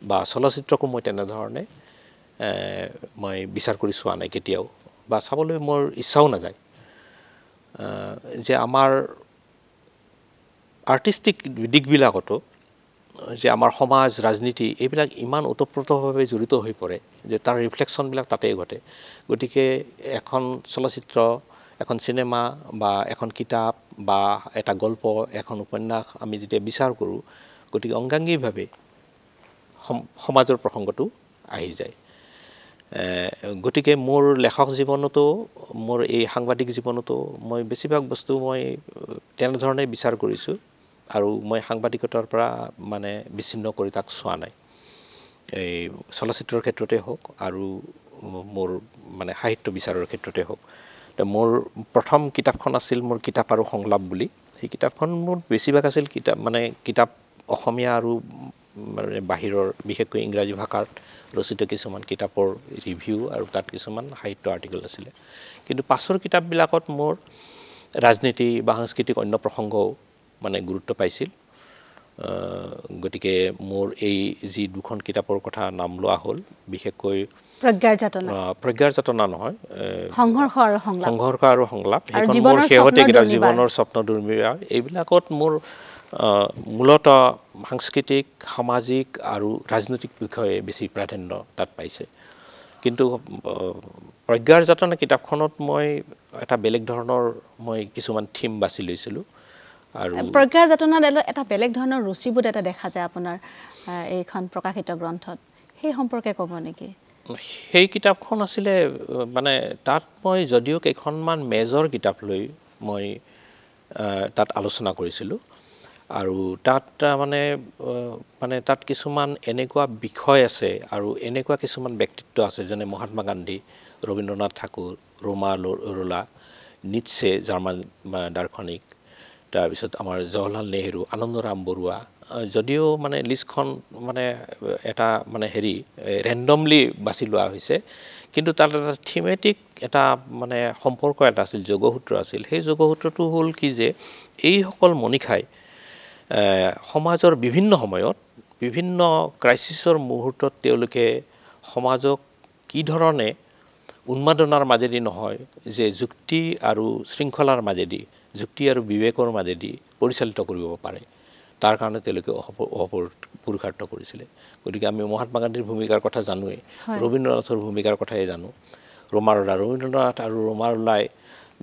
বা চলচ্চিত্ৰকো মই তেনেধৰণে মই বিচাৰ কৰি চোৱা নাই কেতিয়াও বা চাবলৈ মোৰ ইচ্ছাও নাযায় যে আমাৰ আৰ্টিষ্টিক দিশবিলাকতো যে আমাৰ সমাজ ৰাজনীতি এইবিলাক ইমান ওতঃপ্ৰোতভাৱে জড়িত হৈ পৰে যে তাৰ ৰিফ্লেকশ্যনবিলাক তাতেই ঘটে গতিকে এখন চলচ্চিত্ৰ এখন চিনেমা বা এখন কিতাপ বা এটা গল্প এখন উপন্যাস আমি যেতিয়া বিচাৰ কৰোঁ গতিকে অংগাংগীভাৱে সমাজৰ প্ৰসংগটো আহি যায় গতিকে মোৰ লেখক জীৱনতো মোৰ এই সাংবাদিক জীৱনতো মই বেছিভাগ বস্তু মই তেনেধৰণে বিচাৰ কৰিছোঁ আৰু মই সাংবাদিকতাৰ পৰা মানে বিচ্ছিন্ন কৰি তাক চোৱা নাই এই চলচ্চিত্ৰৰ ক্ষেত্ৰতে হওক আৰু মোৰ মানে সাহিত্য বিচাৰৰ ক্ষেত্ৰতে হওক মোৰ প্ৰথম কিতাপখন আছিল মোৰ কিতাপ আৰু সংলাপ বুলি সেই কিতাপখন মোৰ বেছিভাগ আছিল কিতাপ অসমীয়া আৰু মানে বাহিৰৰ বিশেষকৈ ইংৰাজী ভাষাত ৰচিত কিছুমান কিতাপৰ ৰিভিউ আৰু তাত কিছুমান সাহিত্য আৰ্টিকেল আছিলে কিন্তু পাছৰ কিতাপবিলাকত মোৰ ৰাজনীতি বা সাংস্কৃতিক অন্য প্ৰসংগও মানে গুৰুত্ব পাইছিল গতিকে মোৰ এই যি দুখন কিতাপৰ কথা নাম লোৱা হ'ল বিশেষকৈ প্ৰজ্ঞাৰ যাতনা নহয় সংঘৰ্ষ আৰু সংলাপ সেইখন মোৰ শেহতীয়া কিতাপ জীৱনৰ স্বপ্ন দুৰ্মিবাৰ এইবিলাকত মোৰ মূলতঃ সাংস্কৃতিক সামাজিক আৰু ৰাজনৈতিক বিষয়ে বেছি প্ৰাধান্য তাত পাইছে কিন্তু প্ৰজ্ঞাৰ যাতনা কিতাপখনত মই এটা বেলেগ ধৰণৰ মই কিছুমান থিম বাছি লৈছিলোঁ আৰু প্ৰজ্ঞাৰ যাতনাত এটা বেলেগ ধৰণৰ ৰুচিবোধ এটা দেখা যায় আপোনাৰ এইখন প্ৰকাশিত গ্ৰন্থত সেই সম্পৰ্কে ক'ব নেকি সেই কিতাপখন আছিলে মানে তাত মই যদিও কেইখনমান মেজৰ কিতাপ লৈ মই তাত আলোচনা কৰিছিলোঁ আৰু তাত মানে তাত কিছুমান এনেকুৱা বিষয় আছে আৰু এনেকুৱা কিছুমান ব্যক্তিত্ব আছে যেনে মহাত্মা গান্ধী ৰবীন্দ্ৰনাথ ঠাকুৰ ৰোমা ৰোলা নিটছে জাৰ্মান দাৰ্শনিক তাৰপিছত আমাৰ জৱাহৰলাল নেহেৰু আনন্দৰাম বৰুৱা যদিও মানে লিষ্টখন মানে এটা মানে হেৰি ৰেণ্ডমলি বাছি লোৱা হৈছে কিন্তু তাত এটা থিমেটিক এটা মানে সম্পৰ্ক এটা আছিল যোগসূত্ৰ আছিল সেই যোগসূত্ৰটো হ'ল কি যে এইসকল মনীষাই সমাজৰ বিভিন্ন সময়ত বিভিন্ন ক্ৰাইচিছৰ মুহূৰ্তত তেওঁলোকে সমাজক কি ধৰণে উন্মাদনাৰ মাজেদি নহয় যে যুক্তি আৰু শৃংখলাৰ মাজেদি যুক্তি আৰু বিবেকৰ মাজেদি পৰিচালিত কৰিব পাৰে তাৰ কাৰণে তেওঁলোকে পুৰুষাৰ্থ কৰিছিলে গতিকে আমি মহাত্মা গান্ধীৰ ভূমিকাৰ কথা জানোৱেই ৰবীন্দ্ৰনাথৰ ভূমিকাৰ কথাই জানো ৰবীন্দ্ৰনাথ আৰু ৰোমাৰলাই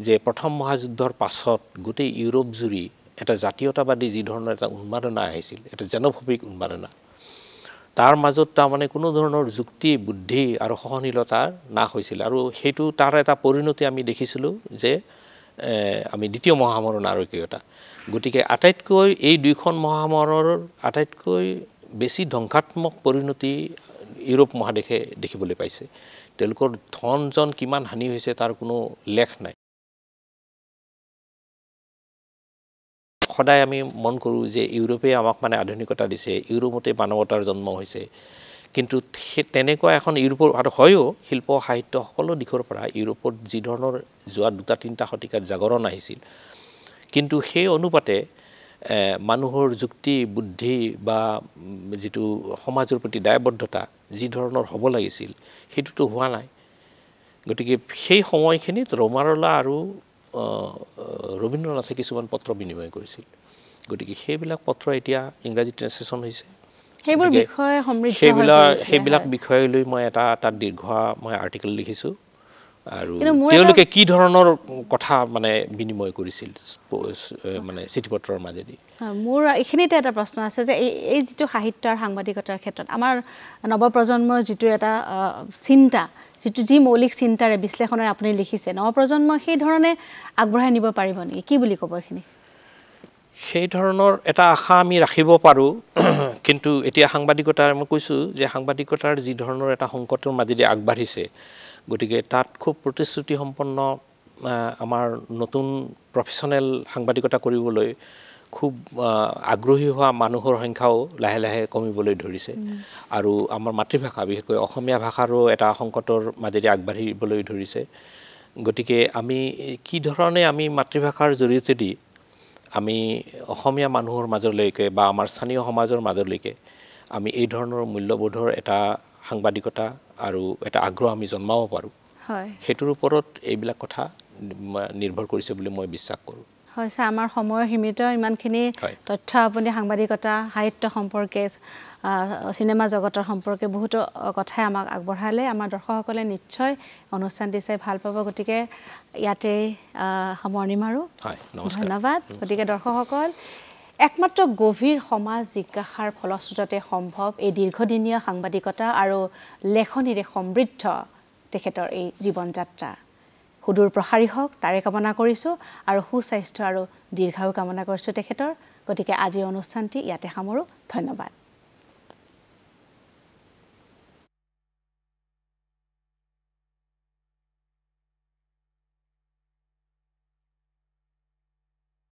যে প্ৰথম মহাযুদ্ধৰ পাছত গোটেই ইউৰোপ জুৰি এটা জাতীয়তাবাদী যি ধৰণৰ এটা উন্মাদনা আহিছিল এটা জেনোফোবিক উন্মাদনা তাৰ মাজত তাৰমানে কোনো ধৰণৰ যুক্তি বুদ্ধি আৰু সহনশীলতাৰ নাশ হৈছিল আৰু সেইটো তাৰ এটা পৰিণতি আমি দেখিছিলোঁ যে আমি দ্বিতীয় মহাসমৰৰ নাৰকীয়তা গতিকে আটাইতকৈ এই দুইখন মহাসমৰৰ আটাইতকৈ বেছি ধ্বংসাত্মক পৰিণতি ইউৰোপ মহাদেশে দেখিবলৈ পাইছে তেওঁলোকৰ ধন কিমান হানি হৈছে তাৰ কোনো লেখ নাই সদায় আমি মন কৰোঁ যে ইউৰোপে আমাক মানে আধুনিকতা দিছে ইউৰোপতে মানৱতাৰ জন্ম হৈছে কিন্তু তেনেকুৱা এখন ইউৰোপৰ আৰু হয়ও শিল্প সাহিত্য সকলো দিশৰ পৰা ইউৰোপত যি ধৰণৰ যোৱা 2-3 শতিকাত জাগৰণ আহিছিল কিন্তু সেই অনুপাতে মানুহৰ যুক্তি বুদ্ধি বা যিটো সমাজৰ প্ৰতি দায়বদ্ধতা যি ধৰণৰ হ'ব লাগিছিল সেইটোতো হোৱা নাই গতিকে সেই সময়খিনিত ৰোমাৰলা আৰু ৰবীন্দ্ৰনাথে কিছুমান পত্ৰ বিনিময় কৰিছিল গতিকে সেইবিলাক পত্ৰ এতিয়া ইংৰাজী ট্ৰান্সলেশ্যন হৈছে সেইবোৰ বিষয় সমৃদ্ধ সেইবিলাক বিষয় লৈ মই এটা দীৰ্ঘ মই আৰ্টিকেল লিখিছোঁ আৰু তেওঁলোকে কি ধৰণৰ কথা মানে বিনিময় কৰিছিল মানে চিঠিপত্ৰৰ মাজেদি মোৰ এইখিনিতে এটা প্ৰশ্ন আছে যে এই যিটো সাহিত্য আৰু সাংবাদিকতাৰ ক্ষেত্ৰত আমাৰ নৱপ্ৰজন্মৰ যিটো এটা চিন্তা যি মৌলিক চিন্তাৰে বিশ্লেষণৰে আপুনি লিখিছে নৱপ্ৰজন্ম সেই ধৰণে আগবঢ়াই নিব পাৰিব নেকি কি বুলি ক'ব এইখিনি সেই ধৰণৰ এটা আশা আমি ৰাখিব পাৰোঁ কিন্তু এতিয়া সাংবাদিকতাৰ মই কৈছোঁ যে সাংবাদিকতাৰ যি ধৰণৰ এটা সংকটৰ মাজেদি আগবাঢ়িছে গতিকে তাত খুব প্ৰতিশ্ৰুতি সম্পন্ন আমাৰ নতুন প্ৰফেশ্যনেল সাংবাদিকতা কৰিবলৈ খুব আগ্ৰহী হোৱা মানুহৰ সংখ্যাও লাহে লাহে কমিবলৈ ধৰিছে আৰু আমাৰ মাতৃভাষা বিশেষকৈ অসমীয়া ভাষাৰো এটা সংকটৰ মাজেদি আগবাঢ়িবলৈ ধৰিছে গতিকে আমি কি ধৰণে আমি মাতৃভাষাৰ জৰিয়তে দি আমি অসমীয়া মানুহৰ মাজলৈকে বা আমাৰ স্থানীয় সমাজৰ মাজলৈকে আমি এই ধৰণৰ মূল্যবোধৰ এটা সাংবাদিকতা আৰু এটা আগ্ৰহ আমি জন্মাব পাৰোঁ সেইটোৰ ওপৰত এইবিলাক কথা নিৰ্ভৰ কৰিছে বুলি মই বিশ্বাস কৰোঁ হয় স্যাৰ আমাৰ সময় সীমিত ইমানখিনি তথ্য আপুনি সাংবাদিকতা সাহিত্য সম্পৰ্কে সিনেমা জগতৰ সম্পৰ্কে বহুতো কথাই আমাক আগবঢ়ালে আমাৰ দৰ্শকসকলে নিশ্চয় অনুষ্ঠানটি চাই ভাল পাব গতিকে ইয়াতে সামৰণি মাৰো ধন্যবাদ গতিকে দৰ্শকসকল একমাত্ৰ গভীৰ সমাজ জিজ্ঞাসাৰ ফলশ্ৰুতিতে সম্ভৱ এই দীৰ্ঘদিনীয়া সাংবাদিকতা আৰু লেখনিৰে সমৃদ্ধ তেখেতৰ এই জীৱন যাত্ৰা সুদূৰ প্ৰসাৰী হওক তাৰে কামনা কৰিছোঁ আৰু সুস্বাস্থ্য আৰু দীৰ্ঘায়ু কামনা কৰিছোঁ তেখেতৰ গতিকে আজি অনুষ্ঠানটি ইয়াতে সামৰো ধন্যবাদ